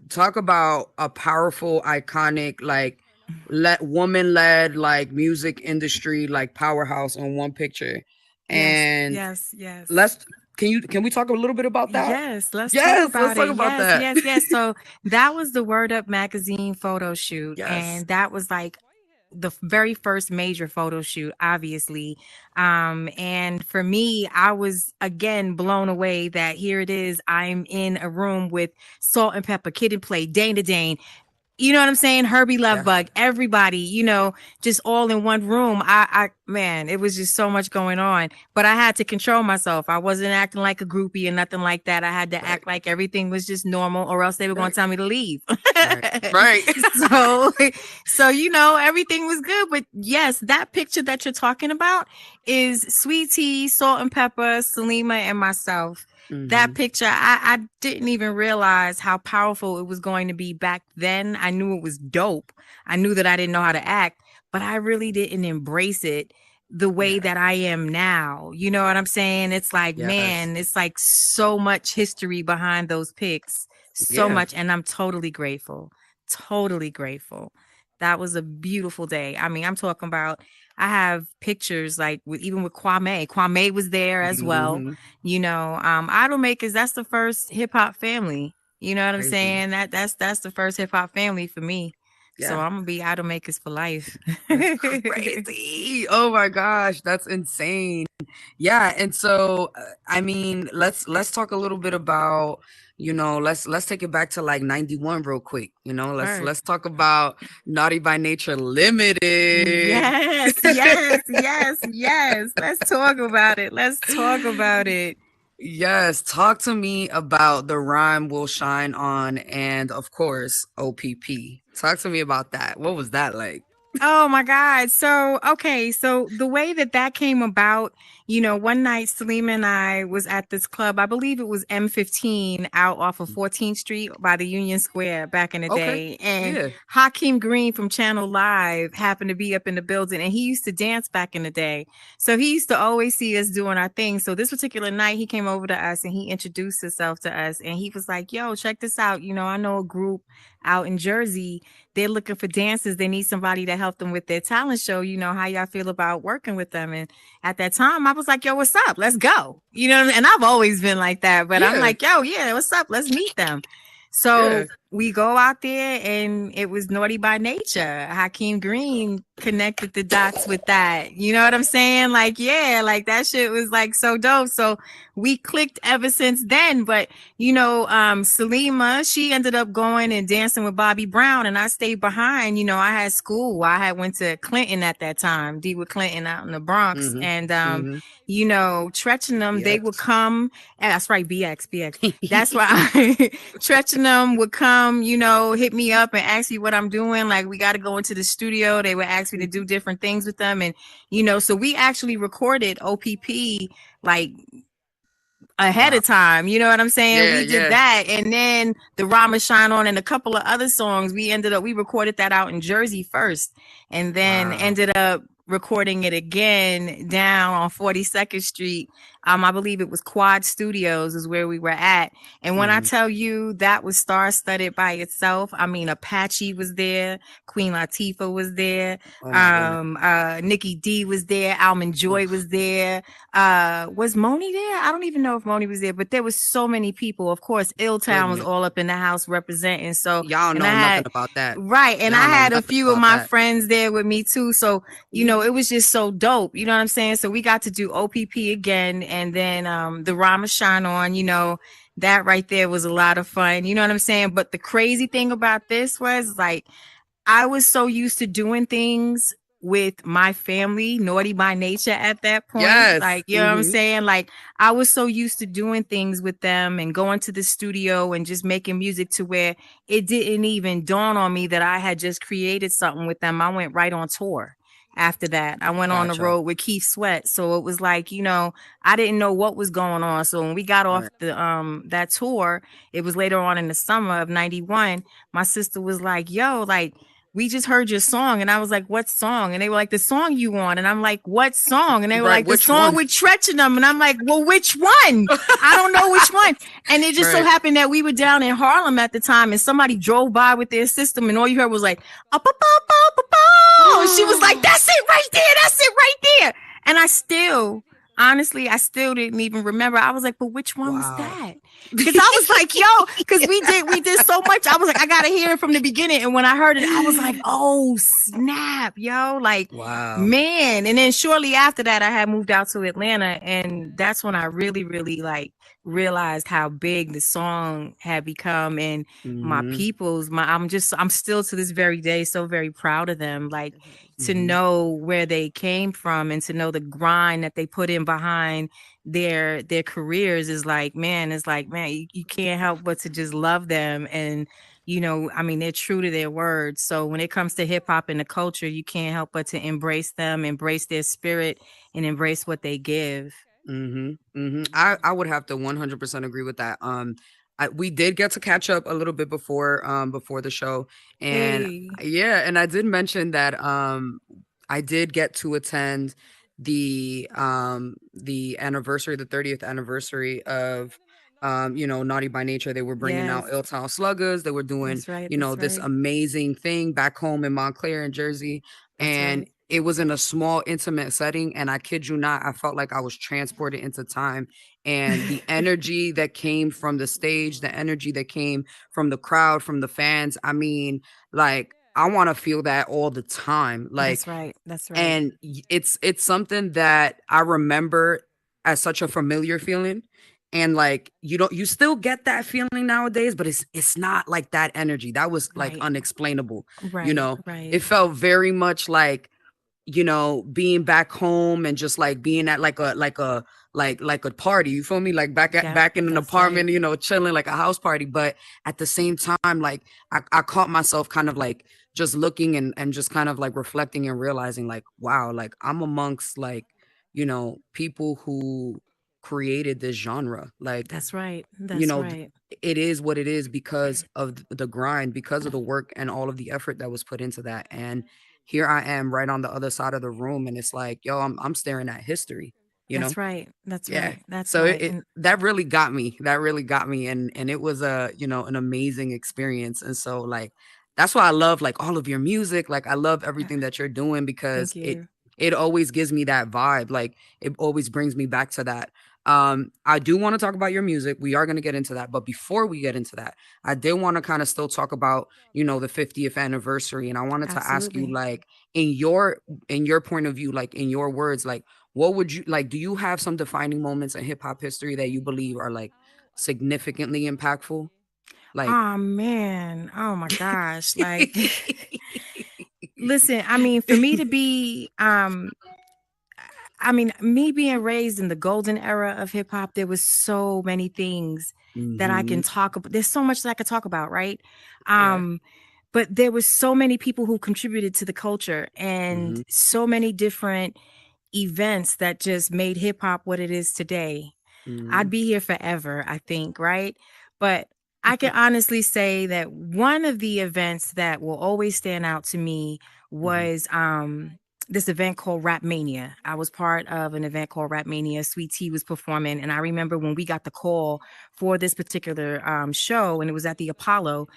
talk about a powerful, iconic, like woman led like music industry, like powerhouse on one picture. Yes, And yes, yes. let's can we talk a little bit about that? Yes, let's talk Yes, about let's talk it. about Yes, that. yes, yes. So that was the Word Up magazine photo shoot, Yes. and that was like the very first major photo shoot, obviously. And for me, I was again blown away that here it is. I'm in a room with Salt and Pepper, Kid and Play, Dana Dane, you know what I'm saying? Herbie Yeah. Lovebug, everybody, just all in one room. Man, it was just so much going on, but I had to control myself. I wasn't acting like a groupie or nothing like that. I had to act like everything was just normal, or else they were going to tell me to leave. Right. So, everything was good. But yes, that picture that you're talking about is Sweet Tea, Salt and Pepper, Salima, and myself. That picture, I didn't even realize how powerful it was going to be back then. I knew it was dope. I knew that I didn't know how to act, but I really didn't embrace it the way that I am now. You know what I'm saying? It's like, man, it's like so much history behind those pics. So much. And I'm totally grateful. Totally grateful. That was a beautiful day. I mean, I'm talking about, I have pictures like even with Kwame. Kwame was there as well. Idol Makers, that's the first hip hop family. You know what I'm saying? That's the first hip hop family for me. So I'm gonna be Idol Makers for life. That's crazy. Oh my gosh, that's insane. Yeah, and so I mean, let's talk a little bit about, let's take it back to like 91 real quick. Let's talk about Naughty by Nature Limited. Yes, yes, yes, yes. Let's talk about it. Let's talk about it. Yes, talk to me about The Rhyme Will Shine On and of course OPP. Talk to me about that. What was that like? Oh my God. So the way that came about, one night Salima and I was at this club. I believe it was M15 out off of 14th Street by the Union Square back in the day. And Hakeem Green from Channel Live happened to be up in the building, and he used to dance back in the day. So he used to always see us doing our thing. So this particular night he came over to us and he introduced himself to us, and he was like, "Yo, check this out. I know a group out in Jersey. They're looking for dancers. They need somebody to help them with their talent show. How y'all feel about working with them?" And at that time, I was like, "Yo, what's up? Let's go." You know what I mean? And I've always been like that, but I'm like, "Yo, yeah, what's up? Let's meet them." So we go out there, and it was Naughty by Nature. Hakeem Green connected the dots with that. You know what I'm saying? Like, yeah, like that shit was like so dope. So we clicked ever since then. But Salima, she ended up going and dancing with Bobby Brown, and I stayed behind. I had school. I had went to Clinton at that time, D with Clinton out in the Bronx. And Tretch and them, they would come. And that's right, BX. That's why Tretch and them would come, hit me up and ask me what I'm doing. Like, we got to go into the studio. They would ask me to do different things with them. And, so we actually recorded OPP like ahead of time. You know what I'm saying? We did that. And then the Rama Shine On and a couple of other songs, we recorded that out in Jersey first, and then ended up recording it again down on 42nd Street. I believe it was Quad Studios is where we were at. And when I tell you that was star-studded by itself, I mean, Apache was there, Queen Latifah was there, Nikki D was there, Almond Joy was there. Was Moni there? I don't even know if Moni was there, but there was so many people. Of course, Illtown was all up in the house representing. So y'all know nothing about that. Right. And I had a few of my friends there with me too. So, it was just so dope. You know what I'm saying? So we got to do OPP again. And then the Rama Shine On, that right there was a lot of fun. You know what I'm saying? But the crazy thing about this was like, I was so used to doing things with my family, Naughty by Nature at that point. Like, you know what I'm saying? Like, I was so used to doing things with them and going to the studio and just making music to where it didn't even dawn on me that I had just created something with them. I went right on tour. After that, I went on the road with Keith Sweat. So it was like, I didn't know what was going on. So when we got off the that tour, it was later on in the summer of 91. My sister was like, "Yo, like, we just heard your song. And I was like, what song? And they were like, the song you want. And I'm like, what song? And they were Right, like, the which song one? with Tretchenham. And I'm like, well, which one? I don't know which one. And it just so Right. happened that we were down in Harlem at the time, and somebody drove by with their system, and all you heard was like, up, up, up, up, up, up. And she was like, that's it right there. That's it right there. And I still, honestly, I still didn't even remember. I was like, but which one was that? Because I was like, yo, because we did so much. I was like, I gotta hear it from the beginning. And when I heard it, I was like, oh snap, yo, like, Wow. man. And then shortly after that, I had moved out to Atlanta, and that's when I really, really like realized how big the song had become, and my people's, I'm still to this very day so very proud of them, like to know where they came from and to know the grind that they put in behind their careers is like, man, you can't help but to just love them. And I mean, they're true to their words. So when it comes to hip hop and the culture, you can't help but to embrace them, embrace their spirit, and embrace what they give. I would have to 100% agree with that. We did get to catch up a little bit before the show, and Hey. and I did mention that I did get to attend the anniversary, the 30th anniversary of Naughty by Nature. They were bringing out Yes. Ill Town Sluggers. They were doing That's right. this amazing thing back home in Montclair in Jersey, That's and right. it was in a small intimate setting, and I kid you not, I felt like I was transported into time. And the energy that came from the stage, the energy that came from the crowd, from the fans, I mean, like, I want to feel that all the time. Like, That's right. That's right. and it's something that I remember as such a familiar feeling. And like, you still get that feeling nowadays, but it's not like that energy. That was like Right. unexplainable. Right. It felt very much like, being back home and just like being at like a party, you feel me? Like back in an apartment, chilling, like a house party. But at the same time, like I caught myself kind of like just looking and just kind of like reflecting and realizing like, wow, like I'm amongst like, people who created this genre. Like, That's right. you That's know, right. it is what it is because of the grind, because of the work and all of the effort that was put into that. And here I am right on the other side of the room, and it's like, yo, I'm staring at history, you know? That's right. That's Yeah. right. That's So right. it And that really got me. That really got me. And it was an amazing experience. And so like that's why I love like all of your music. Like I love everything that you're doing because thank you. it always gives me that vibe. Like it always brings me back to that. I do want to talk about your music. We are going to get into that. But before we get into that, I did want to kind of still talk about, the 50th anniversary. And I wanted to ask you, Absolutely. like, in your point of view, like in your words, like what would you like? Do you have some defining moments in hip hop history that you believe are like significantly impactful? Like, Oh man. Oh my gosh. Like listen, I mean, for me to be me being raised in the golden era of hip hop, there was so many things that I can talk about. There's so much that I could talk about, right? But there was so many people who contributed to the culture and so many different events that just made hip hop what it is today. I'd be here forever, I think, right? But I can honestly say that one of the events that will always stand out to me was this event called Rap Mania. I was part of an event called Rap Mania. Sweet Tea was performing, and I remember when we got the call for this particular show, and it was at the Apollo.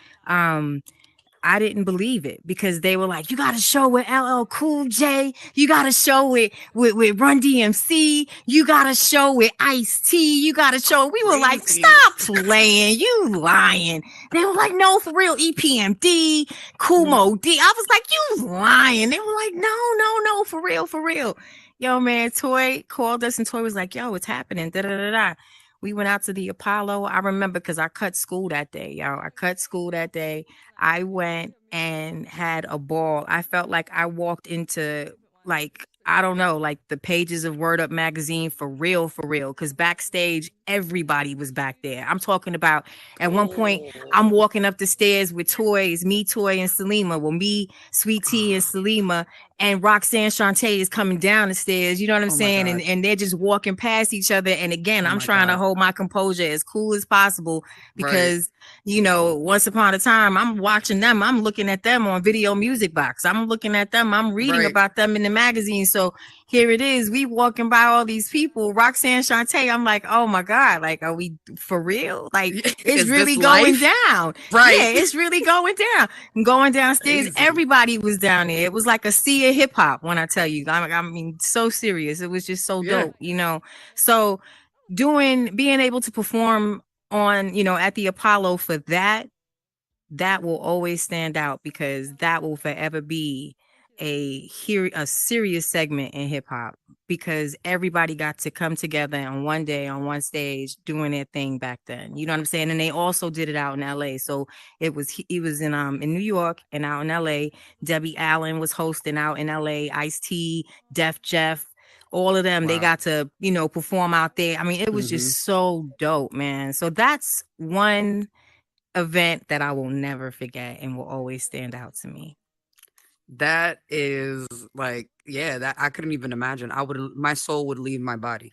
I didn't believe it because they were like, you got to show with LL Cool J. You got to show with Run DMC. You got to show with Ice-T. You got to show. We were like, stop playing. You lying. They were like, no, for real. EPMD, Kumo D. I was like, you lying. They were like, no, for real, for real. Yo, man, Toy called us and Toy was like, yo, it's happening. Da, da, da, da. We went out to the Apollo. I remember because I cut school that day, y'all. I cut school that day. I went and had a ball. I felt like I walked into like, I don't know, like the pages of Word Up magazine for real, because backstage, everybody was back there. I'm talking about at one point, I'm walking up the stairs with Toys, me, Toy, and Salima. Well, me, Sweet Tea, and Salima. and Roxanne Shante is coming down the stairs, you know what I'm Oh my saying? God. And they're just walking past each other. And again, Oh I'm my trying to God. hold my composure as cool as possible Right. because, you know, once upon a time, I'm watching them, I'm looking at them on Video Music Box. I'm looking at them, I'm reading Right. about them in the magazine. So here it is, we walking by all these people, Roxanne Shante. I'm like, oh my God, like, are we for real? Like, it's Is really this going life? down. Right. Yeah, it's really going down. Going downstairs, Crazy. everybody was down there. It was like a sea of hip hop when I tell you. I mean, so serious. It was just so Yeah. dope, you know. So being able to perform on, you know, at the Apollo for that, that will always stand out because that will forever be a serious segment in hip hop because everybody got to come together on one day on one stage doing their thing back then. You know what I'm saying? And they also did it out in LA. So it was in New York and out in LA. Debbie Allen was hosting out in LA, Ice-T, Def Jeff, all of them, they Wow. got to, you know, perform out there. I mean, it was Hmm. just so dope, man. So that's one event that I will never forget and will always stand out to me. That is like, yeah, that I couldn't even imagine. My soul would leave my body.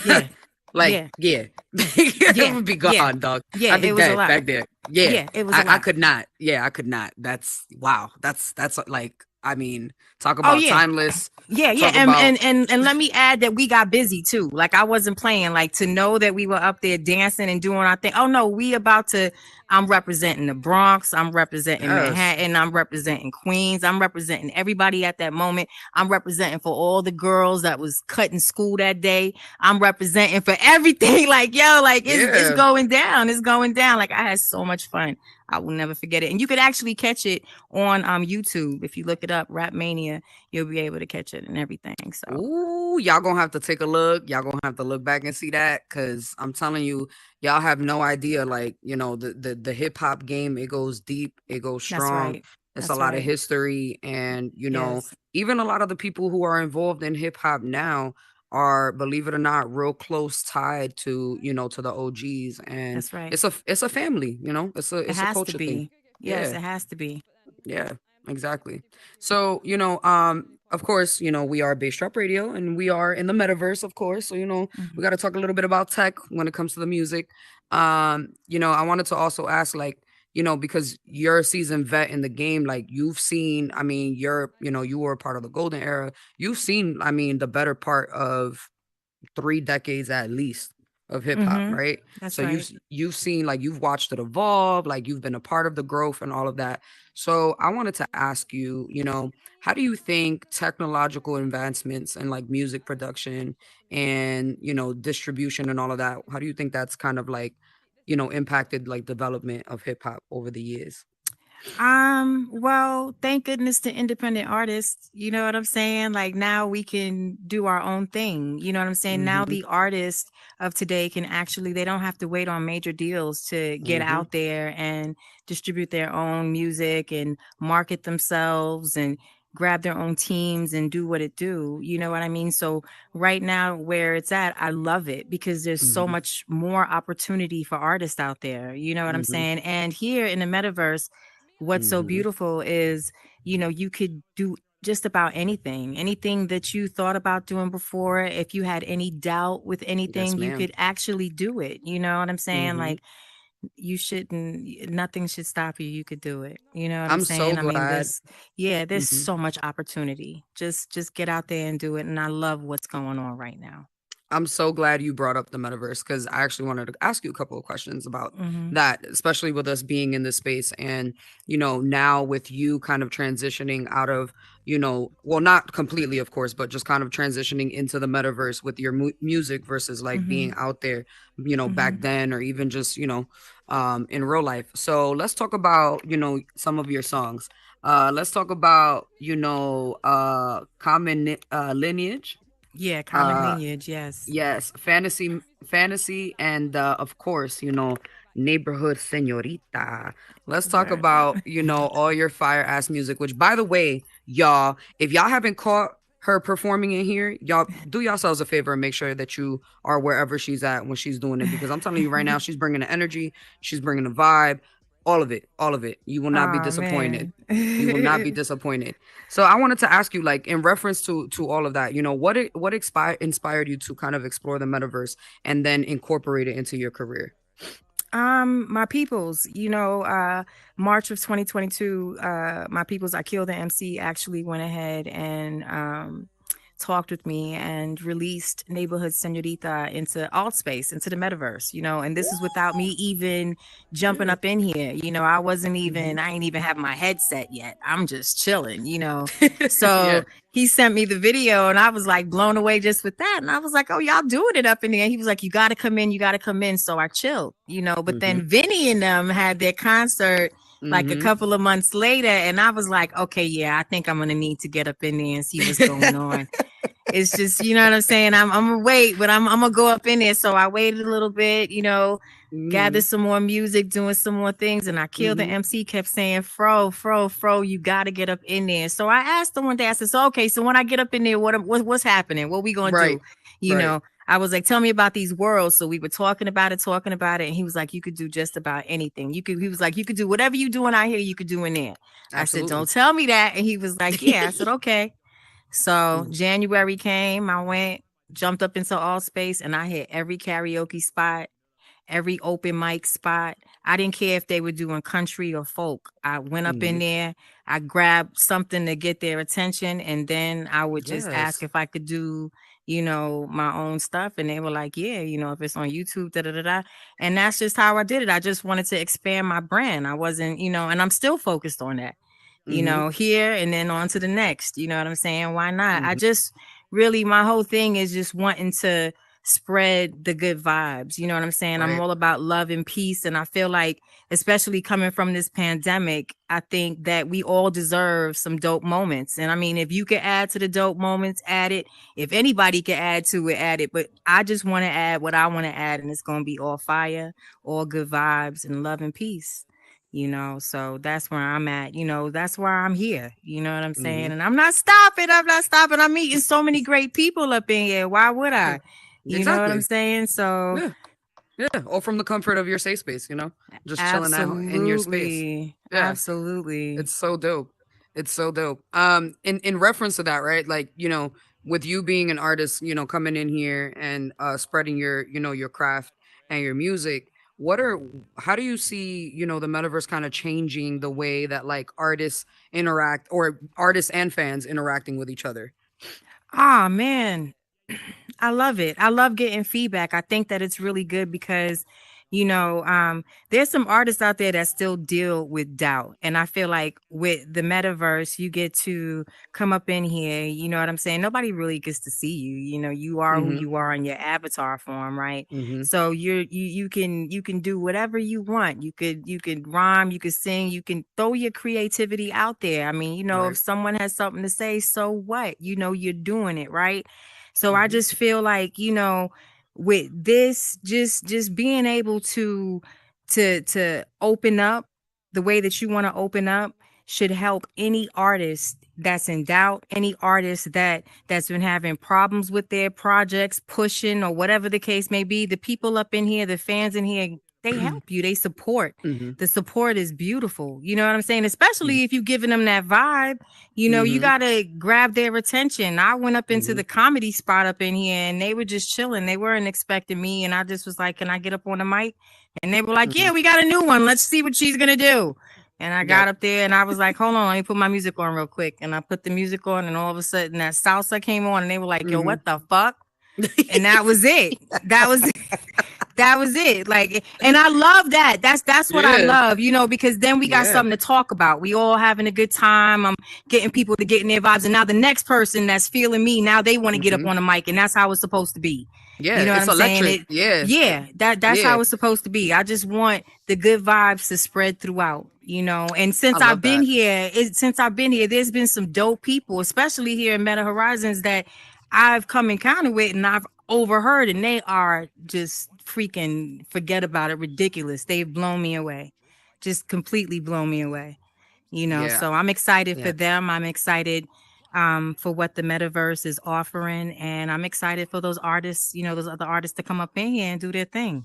Yeah. Like, Yeah. yeah, it Yeah. would be Yeah. gone, dog. Yeah. I'd be It was a dead lot. back there. Yeah, Yeah. It was a I lot. could not. Yeah, I could not. That's wow. That's like, I mean, talk Oh about yeah. timeless. Yeah, yeah, Talk about and let me add that we got busy too. Like I wasn't playing. Like to know that we were up there dancing and doing our thing. Oh no, we about to. I'm representing the Bronx. I'm representing yes, Manhattan. I'm representing Queens. I'm representing everybody at that moment. I'm representing for all the girls that was cutting school that day. I'm representing for everything. Like yo, like it's yeah. going down. It's going down. Like I had so much fun. I will never forget it. And you could actually catch it on YouTube if you look it up, Rap Mania. You'll be able to catch it and everything. So Ooh, y'all gonna have to take a look. Y'all gonna have to look back and see that, because I'm telling you, y'all have no idea. Like, you know, the hip hop game, it goes deep, it goes that's strong. right. It's a That's lot of right. history, and you know, Yes. even a lot of the people who are involved in hip hop now are, believe it or not, real close tied to, you know, to the OGs, and That's right. it's a family. You know, It it's a has to culture thing. be. Yes, Yeah. it has to be. Yeah, exactly. So, you know, of course, you know, we are Bass Drop Radio and we are in the metaverse, of course. So, you know, we Mhm. got to talk a little bit about tech when it comes to the music. You know, I wanted to also ask, like, you know, because you're a seasoned vet in the game, like you've seen, I mean, you know, you were a part of the golden era. You've seen, I mean, the better part of 3 decades at least of hip hop, Mhm. right? That's So right. you've seen, like, you've watched it evolve, like you've been a part of the growth and all of that. So I wanted to ask you, you know, how do you think technological advancements and like music production and, you know, distribution and all of that, how do you think that's kind of like, you know, impacted like development of hip hop over the years? Well, thank goodness to independent artists. You know what I'm saying? Like now we can do our own thing. You know what I'm saying? Now Mhm. the artists of today can actually, they don't have to wait on major deals to get Mhm. out there and distribute their own music and market themselves and grab their own teams and do what it do. You know what I mean? So right now where it's at, I love it because there's so Mhm. much more opportunity for artists out there. You know what I'm Mhm. saying? And here in the metaverse, what's so Mhm. beautiful is, you know, you could do just about anything that you thought about doing before. If you had any doubt with Yes, anything, you ma'am. could actually do it. You know what I'm saying? Mhm. Like you shouldn't, nothing should stop you. You could do it. You know what I'm I'm so saying? I mean, glad. there's Mhm. so much opportunity. Just get out there and do it. And I love what's going on right now. I'm so glad you brought up the metaverse, because I actually wanted to ask you a couple of questions about Hmm. that, especially with us being in this space. And, you know, now with you kind of transitioning out of, you know, well, not completely, of course, but just kind of transitioning into the metaverse with your music versus like being Hmm. out there, you know, back Hmm. then, or even just, you know, in real life. So let's talk about, you know, some of your songs. Let's talk about, you know, Common Lineage. Yeah, common Uh, lineage. Yes. Yes, fantasy, and of course, you know, neighborhood señorita. Let's talk Word. about, you know, all your fire ass music. Which, by the way, y'all, if y'all haven't caught her performing in here, y'all do yourselves a favor and make sure that you are wherever she's at when she's doing it. Because I'm telling you right now, she's bringing the energy, she's bringing the vibe. All of it, all of it. You will not be Oh disappointed. man. You will not be disappointed. So I wanted to ask you, like, in reference to all of that, what inspired you to kind of explore the metaverse and then incorporate it into your career? My peoples, March of 2022, my peoples, I Killed the MC, actually went ahead and talked with me and released Neighborhood Senorita into alt space, into the metaverse, and this is without me even jumping up in here. I ain't even have my headset yet. I'm just chilling. Yeah. So he sent me the video and I was like blown away just with that. And I was like, oh, y'all doing it up in there. He was like, you got to come in. You got to come in. So I chilled. But Mm-hmm. then Vinny and them had their concert like a Mm-hmm. couple of months later. And I was like, okay, yeah, I think I'm going to need to get up in there and see what's going on. It's just, you know what I'm saying? I'm going to wait, but I'm going to go up in there. So I waited a little bit, gather some more music, doing some more things. And I Killed the MC, kept saying, Fro, you got to get up in there. So I asked him one day, I said, so, okay, so when I get up in there, what's happening? What we going to Right. do? I was like, tell me about these worlds. So we were talking about it. And he was like, you could do just about anything. He was like, you could do whatever you doing out here, you could do in there. I said, don't tell me that. And he was like, yeah. I said, okay. So January came, I went, jumped up into all space, and I hit every karaoke spot, every open mic spot. I didn't care if they were doing country or folk. I went up in there, I grabbed something to get their attention, and then I would just ask if I could do, my own stuff. And they were like, yeah, if it's on YouTube, da da da da. And that's just how I did it. I just wanted to expand my brand. I wasn't, and I'm still focused on that. Here and then on to the next. You know what I'm saying? Why not? I just really, my whole thing is just wanting to spread the good vibes. You know what I'm saying? I'm all about love and peace. And I feel like, especially coming from this pandemic, I think that we all deserve some dope moments. And I mean, if you could add to the dope moments, add it. If anybody could add to it, add it. But I just want to add what I want to add. And it's going to be all fire, all good vibes, and love and peace. So that's where I'm at. That's why I'm here. You know what I'm saying? And I'm not stopping. I'm meeting so many great people up in here. Why would I? You know what I'm saying? So yeah, all from the comfort of your safe space, just chilling out in your space. Yeah. Absolutely. It's so dope. It's so dope. In reference to that, right? Like, with you being an artist, coming in here and spreading your craft and your music, how do you see, the metaverse kind of changing the way that like artists interact, or artists and fans interacting with each other? Ah, man. I love it. I love getting feedback. I think that it's really good because, there's some artists out there that still deal with doubt. And I feel like with the metaverse, you get to come up in here. You know what I'm saying? Nobody really gets to see you. You are who you are in your avatar form, right? So you can do whatever you want. You could rhyme, you could sing, you can throw your creativity out there. I mean, if someone has something to say, so what? You're doing it, right? So I just feel like, with this, just being able to open up the way that you want to open up should help any artist that's in doubt, any artist that's been having problems with their projects, pushing or whatever the case may be. The people up in here, the fans in here, they help you, they support. The support is beautiful. You know what I'm saying? Especially if you're giving them that vibe, you gotta grab their attention. I went up into the comedy spot up in here and they were just chilling. They weren't expecting me. And I just was like, can I get up on the mic? And they were like, yeah, we got a new one. Let's see what she's gonna do. And I got up there and I was like, hold on, let me put my music on real quick. And I put the music on and all of a sudden that salsa came on and they were like, yo, what the fuck? And that was it. That was it. Like, and I love that. That's what I love, because then we got something to talk about. We all having a good time. I'm getting people to get in their vibes. And now the next person that's feeling me, now they want to get up on the mic. And that's how it's supposed to be. Yeah, you know it's what I'm electric. saying? That's how it's supposed to be. I just want the good vibes to spread throughout, and since I've been here, there's been some dope people, especially here in Meta Horizons, that I've come encounter with and I've overheard, and they are just freaking, forget about it, ridiculous. They've blown me away, just completely blown me away. So I'm excited for them. I'm excited for what the metaverse is offering, and I'm excited for those artists, those other artists to come up in here and do their thing.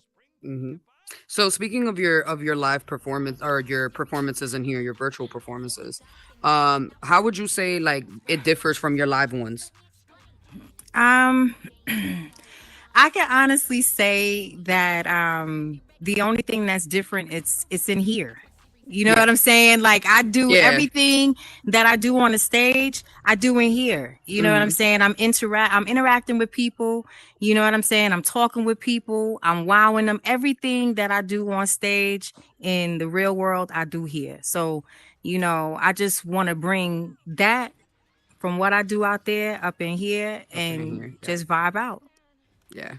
So speaking of your live performance or your performances in here, your virtual performances, how would you say like it differs from your live ones? Um, I can honestly say that the only thing that's different it's in here. You know Yeah. what I'm saying? Like I do Yeah. everything that I do on the stage, I do in here. You know what I'm saying? I'm interacting with people. You know what I'm saying? I'm talking with people. I'm wowing them. Everything that I do on stage in the real world, I do here. So, I just want to bring that from what I do out there up in here Up in and here. Yeah. just vibe out. Yeah.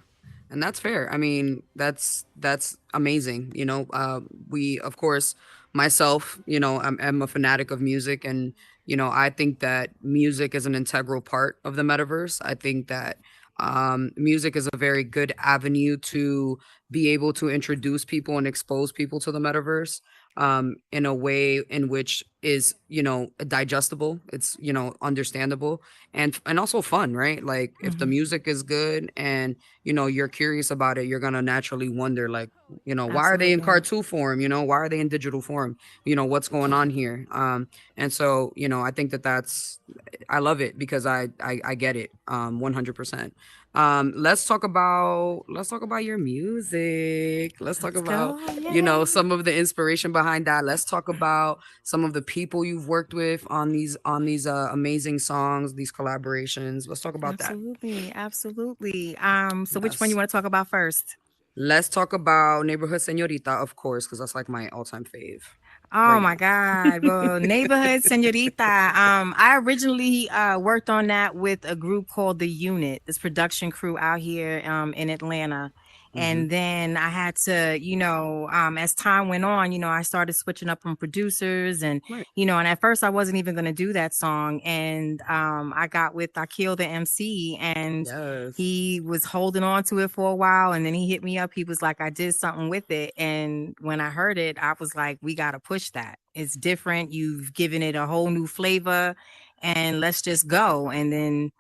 And that's fair. I mean, that's amazing. We of course myself, I'm a fanatic of music, and I think that music is an integral part of the metaverse. I think that music is a very good avenue to be able to introduce people and expose people to the metaverse in a way in which is digestible, it's understandable, and also fun, right? Like if the music is good and you're curious about it, you're gonna naturally wonder, like, why are they in Absolutely. cartoon form? Why are they in digital form? What's going on here? And so I think I love it because I get it 100%. Let's talk about your music. Let's talk about Go. Yay. some of the inspiration behind that. Let's talk about some of the people you've worked with on these amazing songs, these collaborations. Let's talk about that. Absolutely. Absolutely. So which one you Yes. want to talk about first? Let's talk about Neighborhood Señorita, of course, because that's like my all-time fave Oh right my now. God. Well, Neighborhood Senorita. I originally worked on that with a group called The Unit, this production crew out here in Atlanta. Mhm. And then I had to, as time went on, I started switching up from producers Right. and at first I wasn't even going to do that song. And I got with Akil, the MC, and Yes. he was holding on to it for a while. And then he hit me up. He was like, I did something with it. And when I heard it, I was like, we got to push that. It's different. You've given it a whole new flavor and let's just go. And then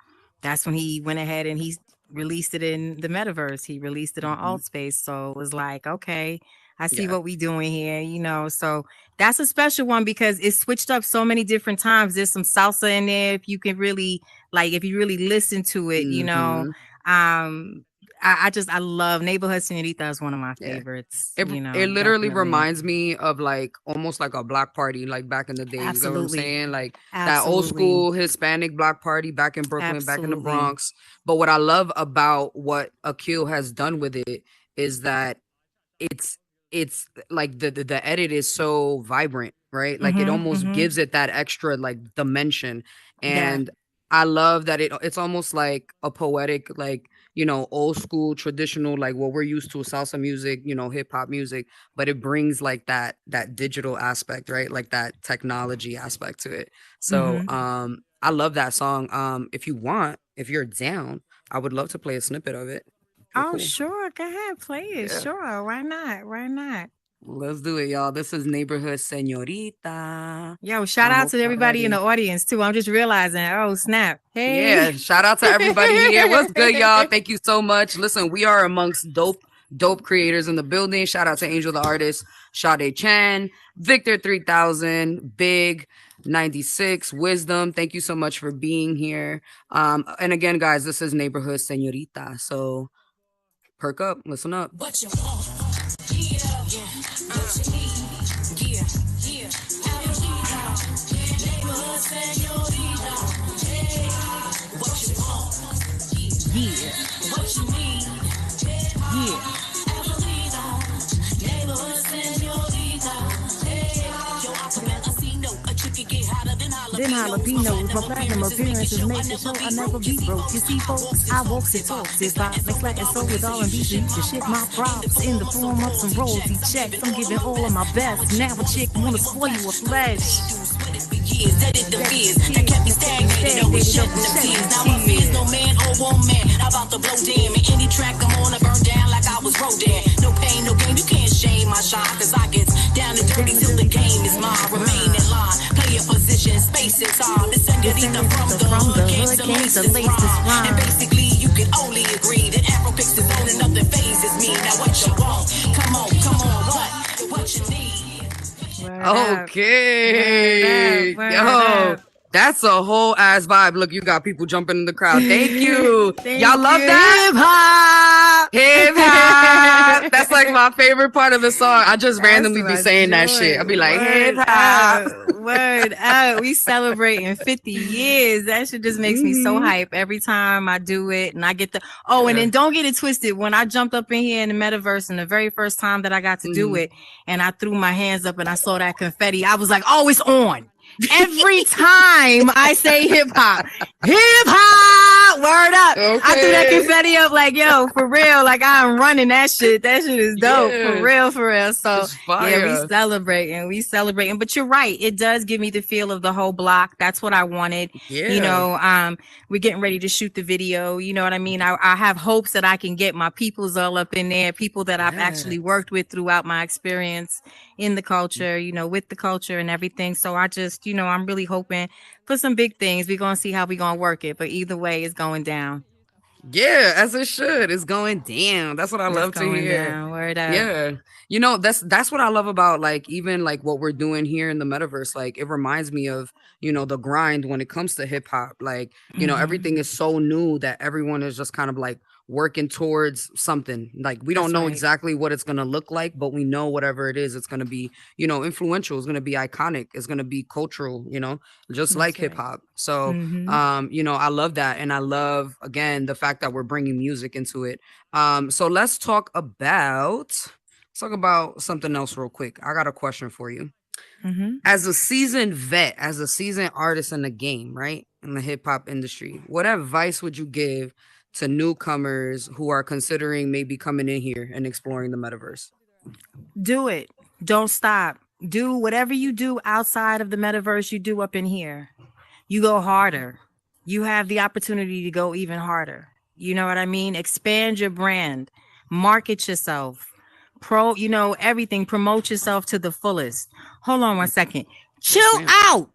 that's when he went ahead and he released it in the metaverse. He released it on Mhm. Altspace. So it was like, okay, I see Yeah. what we doing here. So that's a special one because it switched up so many different times. There's some salsa in there. If you can really if you really listen to it, Mhm. I love Neighborhood Senorita is one of my Yeah. favorites, It literally definitely. reminds me of like almost like a block party, like back in the day. You get what I'm Absolutely. saying? Like that old Absolutely. school Hispanic block party back in Brooklyn, back in the Absolutely. Bronx. But what I love about what Akil has done with it is that it's it's like the edit is so vibrant, right? Like it Mm-hmm. almost Mm-hmm. gives it that extra like dimension. Yeah. And I love that it's almost like a poetic, like, old school traditional, like what we're used to, salsa music, hip hop music, but it brings like that digital aspect, right? Like that technology aspect to it. So Mm-hmm. I love that song. If you're down, I would love to play a snippet of it. If you're Oh, cool. sure. Go ahead. Play it. Yeah. Sure. Why not? Why not? Let's do it, y'all. This is Neighborhood Señorita Yo, shout I out hope to y'all everybody in the ready. audience too. I'm just realizing. Oh, snap. Hey. Yeah, shout out to everybody here. What's good, y'all? Thank you so much. Listen, we are amongst dope creators in the building. Shout out to Angel the Artist, Sade Chan, Victor 3000, Big 96, Wisdom. Thank you so much for being here. And again, guys, this is Neighborhood Señorita. So perk up, listen up. What you want? Yeah, yeah. What you need? Yeah, yeah. Neighborhood señorita. Hey, what you want? Yeah. What you need? Yeah. Neighborhood señorita. Hey, yo, a chick can get hotter than Then jalapenos, my platinum appearances make it so I never be broke. You see, folks, I walks and talks. If I mix Latin soul with R&B, so you can shit my props in the form of some royalty checks. I'm giving all of my best. Now a chick wanna spoil you with flesh. years, that is the fears that kept me stagnated, always shedding the tears. Now my fears, no man or woman, about to blow damn. And any track I'm on, I burn down like I was Rodan. No pain, no gain, you can't shame my shine, cause I get down and dirty till the game is mine. Remain in line, play a position, space and time. This señorita from the hood, came to lace this rhyme. And basically, you can only agree that Afro picks is owning up the phase is me. Now what you want? Come on, Okay. Word Yo, up. that's a whole ass vibe. Look, you got people jumping in the crowd. Thank you. Thank Y'all love you. that? Hip hop. That's like my favorite part of the song. I just randomly be my saying that shit. I be like, hip hop. Word up. We celebrating 50 years. That shit just makes me so hype every time I do it. And I get the, and then don't get it twisted. When I jumped up in here in the metaverse and the very first time that I got to do it and I threw my hands up and I saw that confetti, I was like, oh, it's on. Every time I say hip hop, word up. Okay. I threw that confetti up like, yo, for real. Like I'm running that shit. That shit is dope. For real, for real. So yeah, we celebrating. But you're right. It does give me the feel of the whole block. That's what I wanted. Yeah. You know, we're getting ready to shoot the video. You know what I mean? I have hopes that I can get my peoples all up in there, people that I've actually worked with throughout my experience in the culture, you know, with the culture and everything. So I just, you know, I'm really hoping for some big things. We're going to see how we're going to work it. But either way, it's going down. Yeah, as it should. It's going down. That's what I love to hear. Down. Word up. Yeah. You know, that's what I love about like even like what we're doing here in the metaverse. Like it reminds me of, you know, the grind when it comes to hip hop. Like, you know, everything is so new that everyone is just kind of like working towards something. Like we don't know exactly what it's going to look like, but we know whatever it is, it's going to be, you know, influential, it's going to be iconic, it's going to be cultural, you know, just like hip hop. So, you know, I love that. And I love, again, the fact that we're bringing music into it. So let's talk about something else real quick. I got a question for you. As a seasoned vet, as a seasoned artist in the game, right? In the hip hop industry, what advice would you give to newcomers who are considering maybe coming in here and exploring the metaverse? Do it. Don't stop. Do whatever you do outside of the metaverse, you do up in here. You go harder. You have the opportunity to go even harder. You know what I mean? Expand your brand, market yourself, you know, everything, promote yourself to the fullest. Hold on 1 second. Chill out.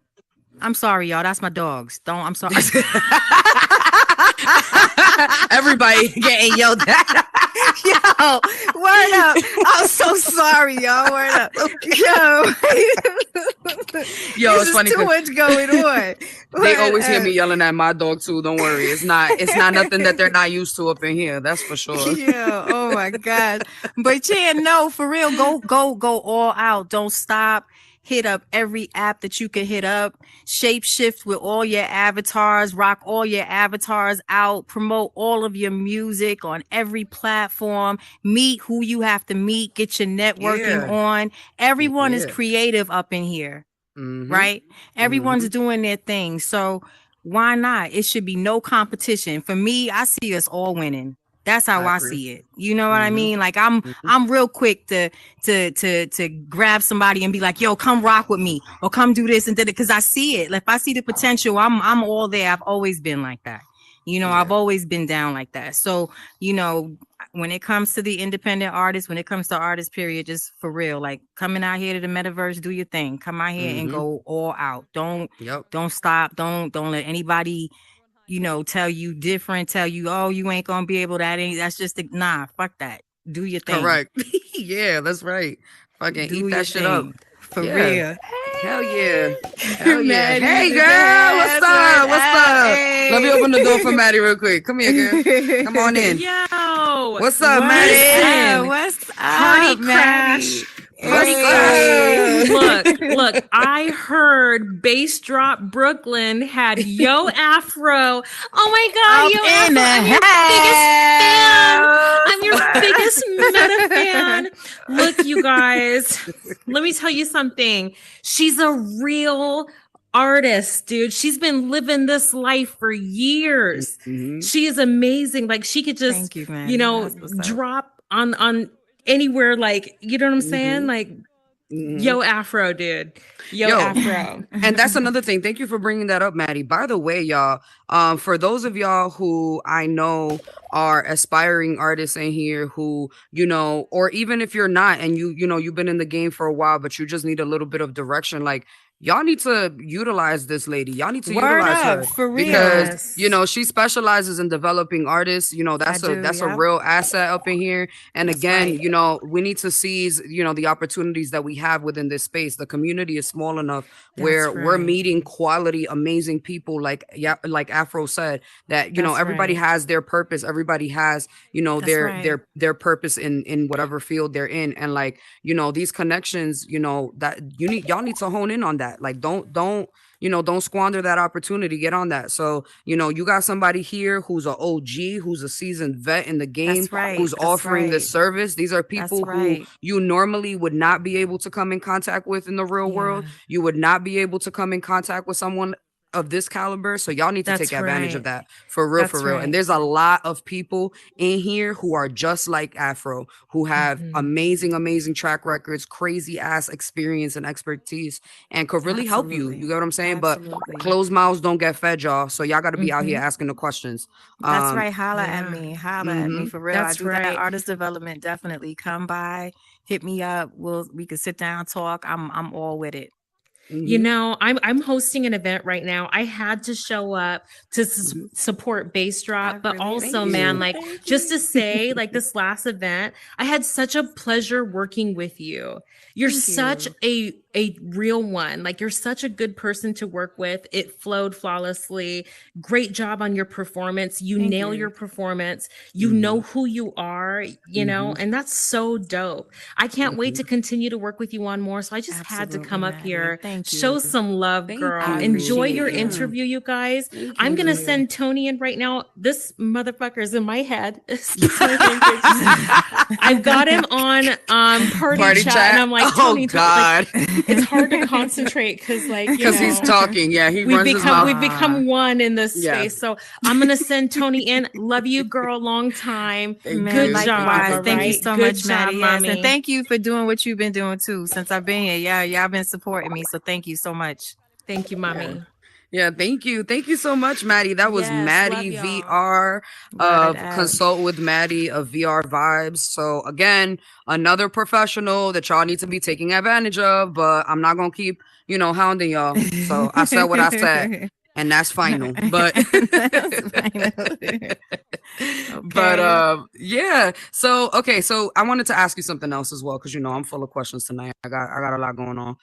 I'm sorry, y'all. That's my dogs. I'm sorry. Everybody getting yelled at. Yo, word up. I'm so sorry, y'all. Word up. Yo, it's funny. Too much going on. They always hear me yelling at my dog too. Don't worry. It's not nothing that they're not used to up in here. That's for sure. Yeah. Oh my God. But yeah, no, for real. Go all out. Don't stop. Hit up every app that you can hit up, shape shift with all your avatars, rock all your avatars out, promote all of your music on every platform, meet who you have to meet, get your networking on. Everyone is creative up in here, right? Everyone's doing their thing. So why not? It should be no competition. For me, I see us all winning. That's how I see it. You know what I mean? Like I'm real quick to grab somebody and be like, yo, come rock with me or come do this and did it. Cause I see it. Like if I see the potential, I'm all there. I've always been like that. You know, I've always been down like that. So, you know, when it comes to the independent artists, when it comes to artists, period, just for real, like coming out here to the metaverse, do your thing. Come out here and go all out. Don't stop. Don't let anybody, you know, tell you different, tell you, oh, you ain't gonna be able to, that's just, nah, fuck that. Do your thing. Correct. Yeah, that's right. Fucking eat that shit up. For real. Hell yeah. Hell yeah. Hey girl, what's up? What's up? Hey. Let me open the door for Maddie real quick. Come here, girl. Come on in. Yo. What's up, Maddie? What's up, Party crash. Look, I heard Bass Drop Brooklyn had Yo Afro. Oh my God, Yo Afro. I'm your biggest meta fan. Look, you guys, let me tell you something. She's a real artist, dude. She's been living this life for years. She is amazing. Like she could just, you know, drop on anywhere, like, you know what I'm saying? Like, Yo Afro, dude. Yo Afro. And that's another thing. Thank you for bringing that up, Maddie. By the way, y'all, for those of y'all who I know are aspiring artists in here who, you know, or even if you're not and you know, you've been in the game for a while, but you just need a little bit of direction, like, y'all need to utilize this lady. Y'all need to Word utilize up, her for real. because you know she specializes in developing artists. You know that's I a do, that's yeah. a real asset up in here. And That's again, right. you know we need to seize the opportunities that we have within this space. The community is small enough where That's we're right. meeting quality, amazing people. Like Afro said, that That's everybody right. has their purpose. Everybody has That's their right. their purpose in whatever field they're in. And like these connections, that y'all need to hone in on that. Like don't squander that opportunity. Get on that. So you got somebody here who's an OG, who's a seasoned vet in the game, That's right. who's That's offering right. this service. These are That's people who right. you normally would not be able to come in contact with in the real world. Yeah. You would not be able to come in contact with someone of this caliber. So y'all need to take That's advantage right. of that for real, for That's real. And right. there's a lot of people in here who are just like Afro, who have amazing track records, crazy ass experience and expertise, and could really help you. You get what I'm saying? But Absolutely. closed mouths don't get fed, y'all. So y'all got to be out here Mhm. asking the questions. That's right. Holla at Yeah. me. Holla at me for real. I That's do that right. artist development. Definitely come by, hit me up. We can sit down, talk. I'm all with it. You know, I'm hosting an event right now. I had to show up to support Bass Drop, but also, man, like just to say, like this last event, I had such a pleasure working with you. You're such a real one. Like you're such a good person to work with. It flowed flawlessly. Great job on your performance. You Thank nail you. your performance. You know who you are, and that's so dope. I can't wait to continue to work with you on more. So I just had to come up Maddie. here, Thank you. show some love, girl. you. Enjoy your Appreciate you. interview, you guys. I'm gonna send Tony in right now. This motherfucker's in my head. I've got him on party chat, and I'm like, Tony, God. it's hard to concentrate because because he's talking. Yeah, he runs his mouth. we've become one in this Yeah. space. So I'm gonna send Tony in. Love you, girl. Long time. Thank Good you. job. Likewise. all Thank you right? so Good much, job, Maddie. Yes. mommy. And thank you for doing what you've been doing too since I've been here. Yeah, y'all been supporting me. So thank you so much. Thank you, mommy. Yeah, thank you. Thank you so much, Maddie. That was Yes, Maddie love y'all. VR Word of it up. Consult with Maddie of VR Vibes. So again, another professional that y'all need to be taking advantage of, but I'm not gonna keep, hounding y'all. So I said what I said. And that's final. But but yeah. So okay, so I wanted to ask you something else as well, because I'm full of questions tonight. I got a lot going on.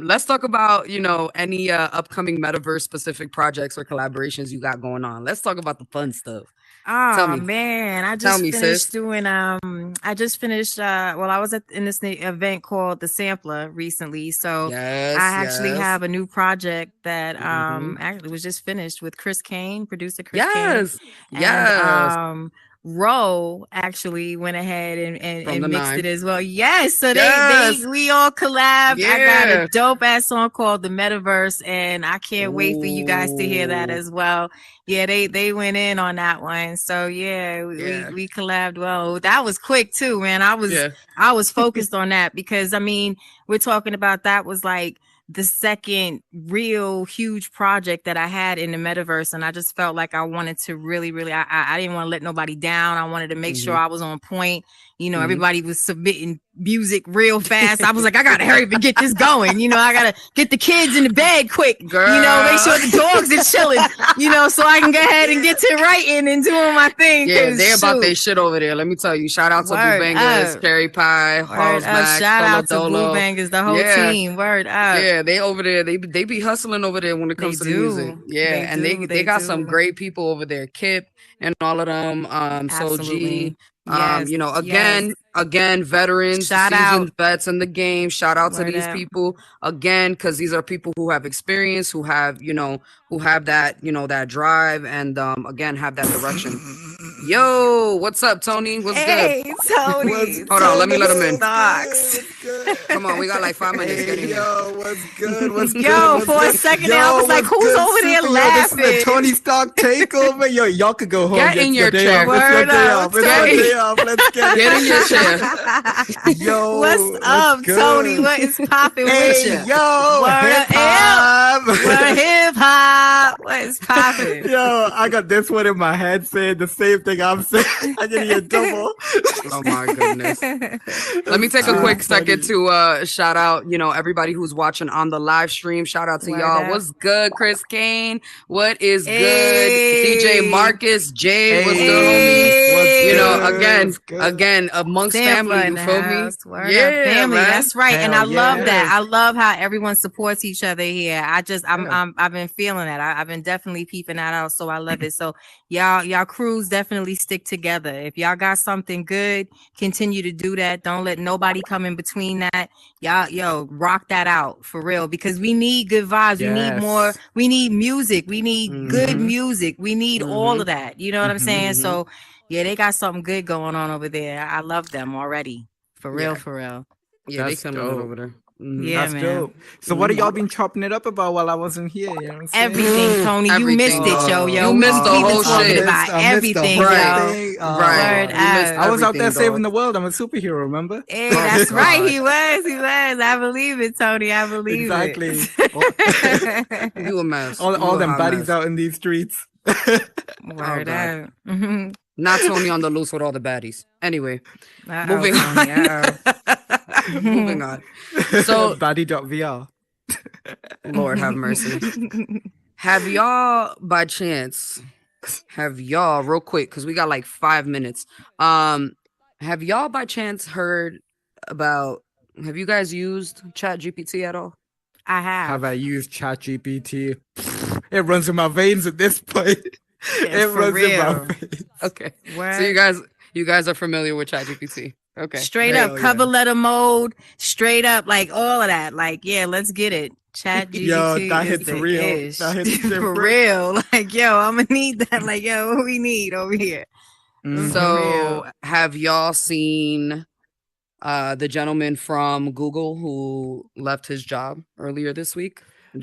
Let's talk about any upcoming metaverse specific projects or collaborations you got going on. Let's talk about the fun stuff. Tell Oh me. man, I Tell just me, finished sis. doing I just finished well, I was in this event called the Sampler recently. So Yes, I actually yes. have a new project that Mhm. actually was just finished with Chris Kane, producer Chris Yes, Kane. yes. And Ro actually went ahead From and the mixed 9. it as well. Yes, so Yes. we all collabed. I got Yeah. a dope ass song called The Metaverse, and I can't wait for you guys to hear that Ooh. as well. Yeah, they went in on that one. So yeah, Yeah. we collabed well. That was quick too, man. I Yeah. was focused on that because I mean, we're talking about that was like the second real huge project that I had in the metaverse, and I just felt like I wanted to really I didn't want to let nobody down. I wanted to make sure I was on point. Everybody was submitting music real fast. I was like, I gotta hurry up and get this going. I gotta get the kids in the bed quick. Girl. Make sure the dogs are chilling. So I can go ahead and get to writing and doing my thing. Yeah, 'cause they about shoot. their shit over there. Let me tell you. Shout out to Word Blue Bangers, up. Carrie Pie, Word Halls up. Max, Shout out to Dolo. Blue Bangers, the whole Yeah. team. Word up. Yeah, they over there. They be hustling over there when it comes They to the music. do. Yeah, They and do. they got some do. great people over there. Kip and all of them. So G. Absolutely. Yes. Again, veterans, Shout seasoned out. vets in the game. Shout out to Word these up. people again, because these are people who have experience, who have that that drive, and again have that direction. Yo, what's up, Tony? What's Hey, good? Tony. Hold on, let me let him in. Stocks. Come on, we got like 5 minutes. Get in here. Yo, what's good? What's good? Yo, What's for a good? second there, I was like, what's who's good, over there Super? Yo, laughing? this is the Tony Stark takeover. Yo, y'all could go home. Get It's in your your day chair. off. It's your Word day up, off. It's your Tony. day off. Let's get it. Get in your chair. Yo, What's up, good? Tony? What is popping with Hey, you? yo, Word hip up. hop. Word hip hop. What is popping? Yo, I got this one in my head saying the same thing I'm saying. I can hear double. Oh my goodness. Let me take a quick second to shout out, everybody who's watching on the live stream. Shout out to Word y'all. up. What's good, Chris Kane? What is good? Hey. DJ Marcus, Jay, what's good, Hey. homie? Good. Again, amongst Sampler family, in you the feel me? house. Word Yeah, up. Family. man. That's right. And I Hell love yeah. that. I love how everyone supports each other here. I've been feeling that. I've been definitely peeping that out. So I love it. So y'all crews definitely stick together. If y'all got something good, continue to do that. Don't let nobody come in between that. Y'all, rock that out for real, because we need good vibes. We need more. We need music. We need good music. We need all of that. You know what I'm saying? So yeah, they got something good going on over there. I love them already. For real, Yeah. for real. Yeah, they That's killing it dope. over there. Yeah, That's man. dope. So what have y'all been chopping it up about while I wasn't here? You know what I'm saying? Everything, Tony. You missed Everything, it, yo. You missed the We've been whole talking shit. about I missed the everything, whole yo. thing. Word You missed up. I was out there everything, saving dog. the world. I'm a superhero, remember? Hey, that's right. He was. I believe it, Tony. I believe Exactly. it. You a mess. all You a them hot baddies mess. out in these streets. Word God. up. Not Tony on the loose with all the baddies. Anyway, Uh-oh, moving Tony, on. Moving on. So, Baddie.vr. Lord have mercy. Have y'all, by chance, real quick, because we got like 5 minutes. Have y'all by chance heard about, have you guys used Chat GPT at all? I have. Have I used ChatGPT? It runs in my veins at this point. It for runs in my real. veins. Okay. Word. So you guys are familiar with Chat GPT. Okay. Straight up cover letter mode, straight up like all of that. Like, yeah, let's get it. Chat GPT Yo, that is hits the real. ish. That hits For different. real. Like, yo, I'm gonna need that. Like, yo, what we need over here. So have y'all seen the gentleman from Google who left his job earlier this week?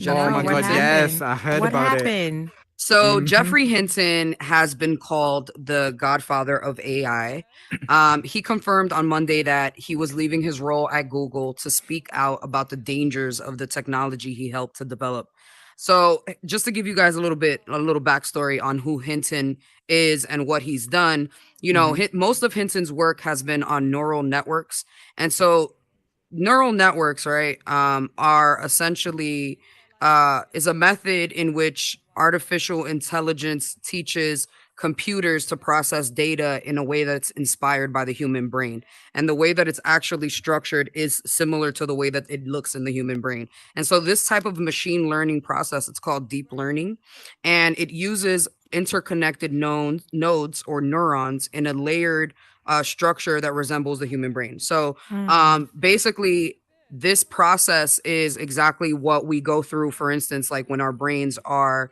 Oh my God, yes, I heard about it. So Jeffrey Hinton has been called the godfather of AI. He confirmed on Monday that he was leaving his role at Google to speak out about the dangers of the technology he helped to develop. So just to give you guys a little backstory on who Hinton is and what he's done, most of Hinton's work has been on neural networks. And so neural networks, right, are essentially is a method in which artificial intelligence teaches computers to process data in a way that's inspired by the human brain. And the way that it's actually structured is similar to the way that it looks in the human brain. And so this type of machine learning process, it's called deep learning, and it uses interconnected nodes or neurons in a layered structure that resembles the human brain. So basically, this process is exactly what we go through, for instance, like when our brains are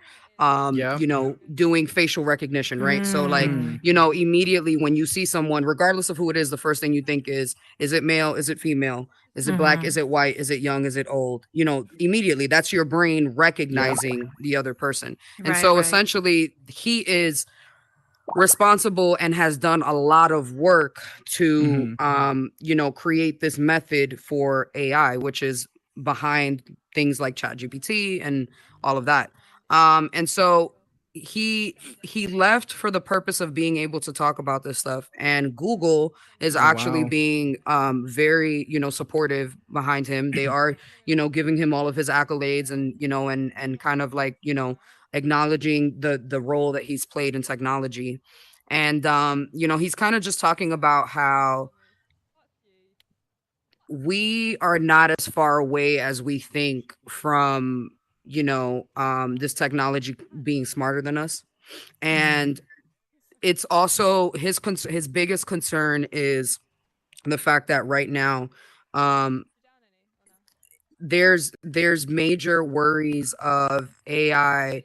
doing facial recognition, right? So like, immediately when you see someone, regardless of who it is, the first thing you think is it male? Is it female? Is it black? Is it white? Is it young? Is it old? Immediately that's your brain recognizing the other person. And so essentially he is responsible and has done a lot of work to create this method for AI, which is behind things like ChatGPT and all of that. And so he left for the purpose of being able to talk about this stuff, and Google is actually being very supportive behind him. They are giving him all of his accolades and and kind of like acknowledging the role that he's played in technology. And he's kind of just talking about how we are not as far away as we think from this technology being smarter than us. And it's also his biggest concern is the fact that right now there's major worries of AI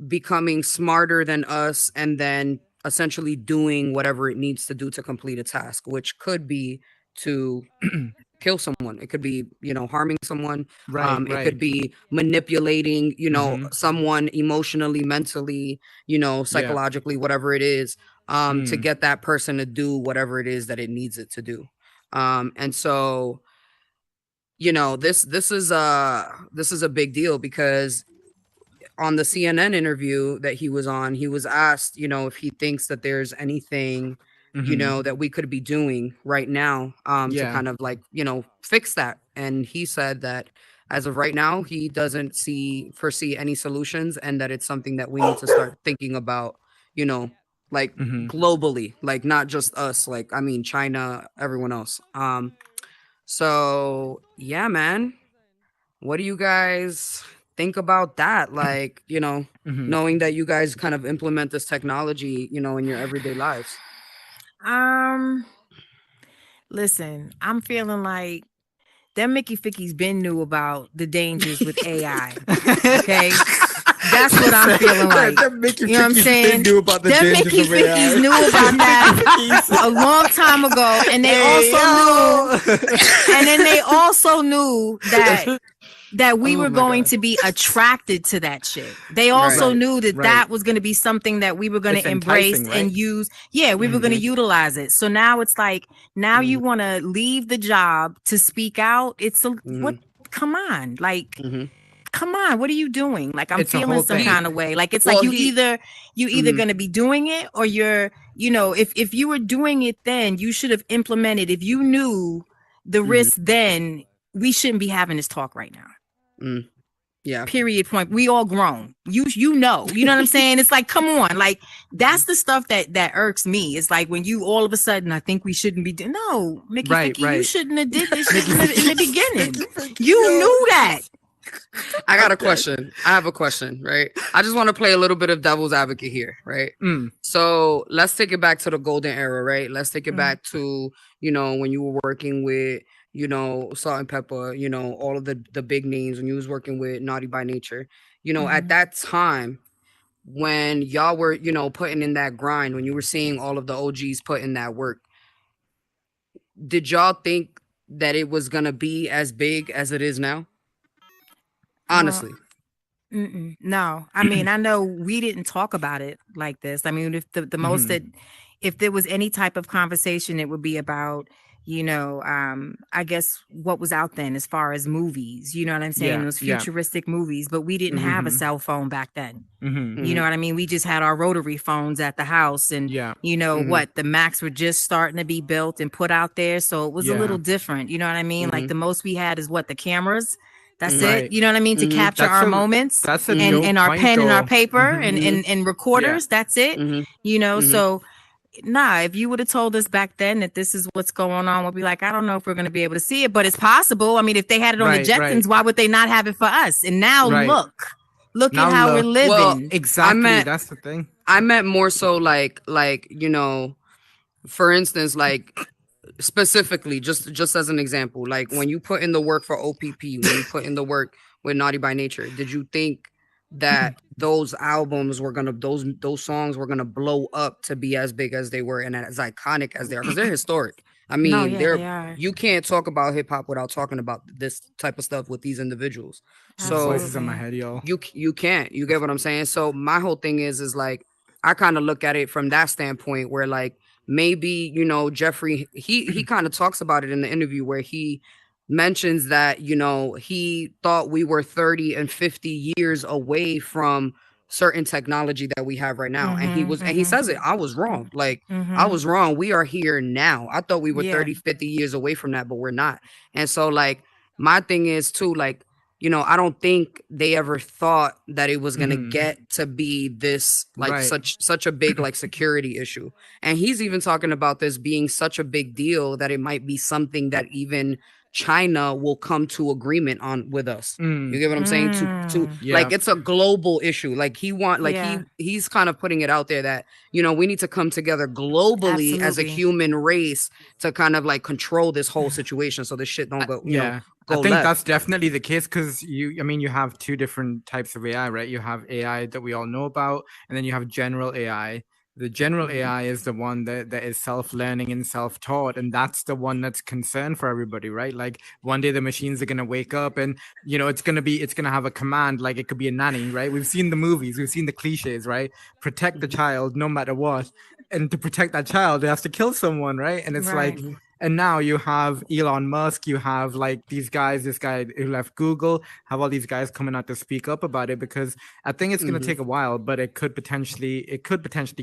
becoming smarter than us and then essentially doing whatever it needs to do to complete a task, which could be to kill someone. It could be, harming someone. It could be manipulating, someone emotionally, mentally, psychologically, whatever it is, to get that person to do whatever it is that it needs it to do. And so, this is a big deal because on the CNN interview that he was on, he was asked, you know, if he thinks that there's anything, you know, that we could be doing right now to kind of like, you know, fix that. And he said that as of right now, he doesn't foresee any solutions, and that it's something that we need to start thinking about, you know, like globally, like not just us, like I mean China, everyone else. So yeah, man. What do you guys think about that? Like, you know, knowing that you guys kind of implement this technology, you know, in your everyday lives. Listen, I'm feeling like them Mickey Fickies been knew about the dangers with AI. Okay. That's what I'm feeling like. You know what I'm saying? Them Mickey Fickies knew about that a long time ago. And they also knew that we were going to be attracted to that shit. They also knew that that was going to be something that we were going to embrace and use. Yeah, we were going to utilize it. So now it's like, now you want to leave the job to speak out. It's what? Come on, like. Come on, what are you doing? Like, I'm feeling some kind of way. Like, it's like you either going to be doing it, or you're, you know, if you were doing it, then you should have implemented. If you knew the risk, then we shouldn't be having this talk right now. Yeah. Period. Point. We all grown. You know what I'm saying? It's like, come on. Like, that's the stuff that irks me. It's like when you all of a sudden, I think we shouldn't be doing. No, Mickey Ficky, you shouldn't have did this shit in the beginning. You knew that. I got a question. I have a question, right? I just want to play a little bit of devil's advocate here, right? So let's take it back to the golden era, right? Let's take it back to, you know, when you were working with, you know, Salt and Pepper, you know, all of the big names, when you was working with Naughty by Nature, you know, at that time when y'all were, you know, putting in that grind, when you were seeing all of the OGs put in that work, did y'all think that it was going to be as big as it is now? Honestly. No, I mean, I know we didn't talk about it like this. I mean, if the most that, if there was any type of conversation, it would be about, you know, I guess what was out then as far as movies, you know what I'm saying? Those futuristic movies, but we didn't have a cell phone back then. You know what I mean? We just had our rotary phones at the house, and you know what, the Macs were just starting to be built and put out there. So it was a little different. You know what I mean? Like the most we had is what, the cameras. That's it. You know what I mean? To capture our moments and our pen and our paper and recorders. That's it. You know, so nah, if you would have told us back then that this is what's going on, we'll be like, I don't know if we're going to be able to see it, but it's possible. I mean, if they had it on the Jetsons, why would they not have it for us? And now look at how we're living. Well, exactly. That's the thing. I meant more so like, you know, for instance, like, specifically, just as an example, like when you put in the work for OPP, when you put in the work with Naughty by Nature, did you think that those albums were gonna, those songs were gonna blow up to be as big as they were and as iconic as they are? Because they're historic. I mean, they are. You can't talk about hip hop without talking about this type of stuff with these individuals. So voices in my head, yo. You can't. You get what I'm saying? So my whole thing is like, I kind of look at it from that standpoint where, like, maybe, you know, Jeffrey, he kind of talks about it in the interview where he mentions that, you know, he thought we were 30 and 50 years away from certain technology that we have right now. And he says it, I was wrong. Like, I was wrong. We are here now. I thought we were 30, 50 years away from that, but we're not. And so, like, my thing is too, like, you know, I don't think they ever thought that it was going to get to be this, like, such a big, like, security issue. And he's even talking about this being such a big deal that it might be something that even China will come to agreement on with us. You get what I'm saying? Like, it's a global issue. Like, he's kind of putting it out there that, you know, we need to come together glally as a human race to kind of, like, control this whole situation so this shit don't go, you know, I think that's definitely the case, because you have two different types of AI, right? You have AI that we all know about, and then you have general AI. The general AI is the one that is self-learning and self-taught, and that's the one that's concerned for everybody, right? Like, one day the machines are going to wake up and, you know, it's going to have a command, like it could be a nanny, right? We've seen the movies, we've seen the cliches, right? Protect the child no matter what. And to protect that child, it has to kill someone, right? And it's like, And now you have Elon Musk, you have like these guys, this guy who left Google, have all these guys coming out to speak up about it, because I think it's going to take a while, but it could potentially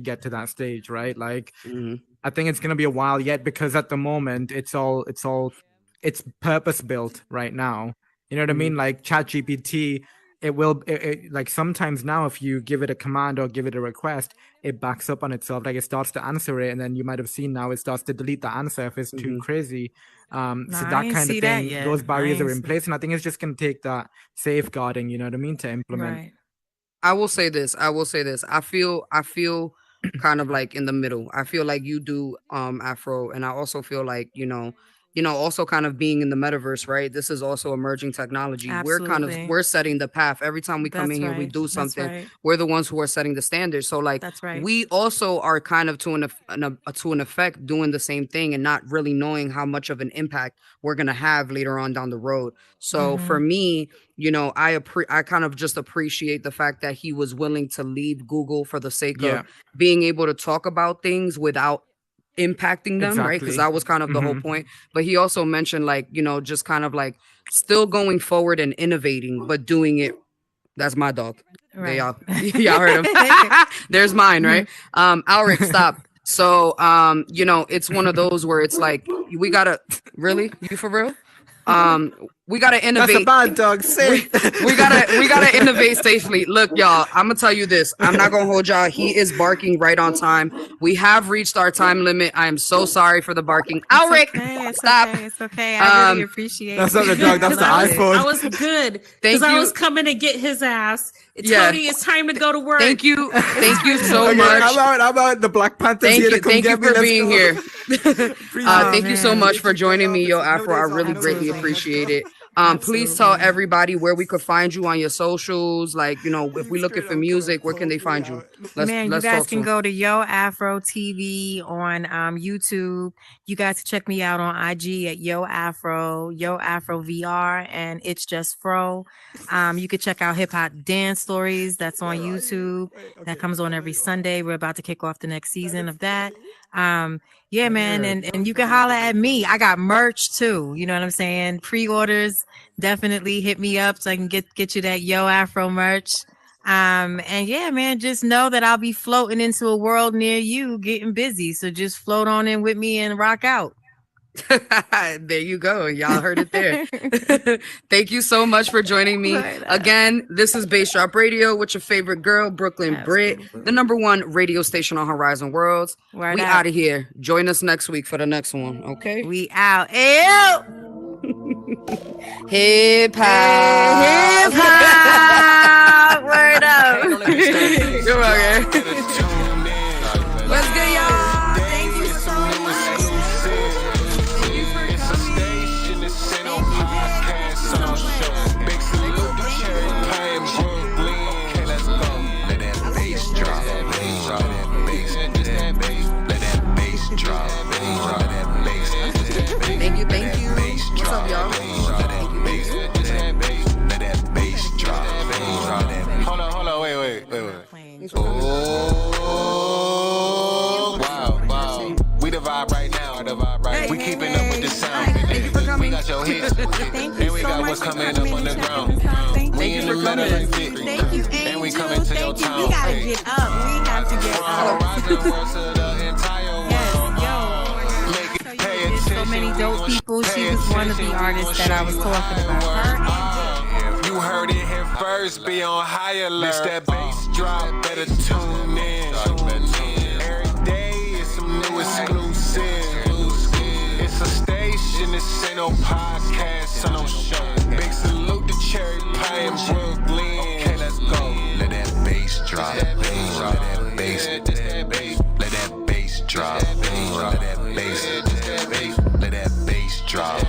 get to that stage, right? Like, I think it's going to be a while yet, because at the moment it's purpose built right now. You know what I mean? Like ChatGPT, it like sometimes now if you give it a command or give it a request, it backs up on itself. Like it starts to answer it, and then you might have seen now it starts to delete the answer if it's too crazy. So that kind of thing, those barriers are in place, and I think it's just going to take that safeguarding, you know what I mean, to implement. Right. I will say this. I feel kind of like in the middle. I feel like you do, Afro, and I also feel like, also kind of being in the metaverse, right? This is also emerging technology. Absolutely. We're setting the path. Every time we come in here, we do something. We're the ones who are setting the standards. So like, we also are kind of to an effect doing the same thing and not really knowing how much of an impact we're gonna have later on down the road. So for me, I kind of just appreciate the fact that he was willing to leave Google for the sake of being able to talk about things without impacting them, right? Because that was kind of the whole point. But he also mentioned like, just kind of like still going forward and innovating, but doing it. That's my dog. Right. Y'all heard him. There's mine, right? Alric, stop. So it's one of those where it's like we gotta really, you for real? We gotta innovate. That's a bad dog. We gotta innovate safely. Look, y'all, I'm gonna tell you this. I'm not gonna hold y'all. He is barking right on time. We have reached our time limit. I am so sorry for the barking. Alric, stop. It's okay. I really appreciate that's not the dog. That's the iPhone. I was good because I was coming to get his ass. Tony, it's time to go to work. Thank you so much. How about the Black Panthers here to come thank get you for being here. Thank you so much for joining me, yo, Afro. I really greatly appreciate it. Please tell everybody where we could find you on your socials. Like, if we're looking for music, where can they find you? You guys can go to Yo Afro TV on YouTube. You guys can check me out on IG at Yo Afro VR, and it's just Fro. You can check out Hip Hop Dance Stories. That's on YouTube. That comes on every Sunday. We're about to kick off the next season of that. Yeah, man, and you can holler at me. I got merch too. You know what I'm saying? Pre-orders, definitely hit me up so I can get you that Yo Afro merch. And yeah, man, just know that I'll be floating into a world near you, getting busy. So just float on in with me and rock out. There you go. Y'all heard it there. Thank you so much for joining me. Again, this is Bass Drop Radio with your favorite girl, Brooklyn Brit, the #1 radio station on Horizon Worlds. We out of here. Join us next week for the next one. Okay? We out. Ew. Hip hop. Hip hop. Word up. Come on, man. Let's go, y'all. Thank you. What's up, y'all? Hold on, wait. Oh, wow. We the vibe right now. We keeping up with the sound. Thank you for coming. We got your hits. And we got what's coming up on the ground. We in the Metaverse. Thank you, Angel. And we coming to your town. We gotta get up. We have to get up. So many dope people. She was one of the artists that I was talking about. You heard it here first. Be on high alert. It's that bass drop. Better tune in. Every day is some new exclusive. It's a station. This ain't no podcast. So no show. Big salute to Cherry Pie in Brooklyn. Okay, let's go. Let that bass drop. Let that bass. Let that bass drop. Let that bass. Let that bass drop.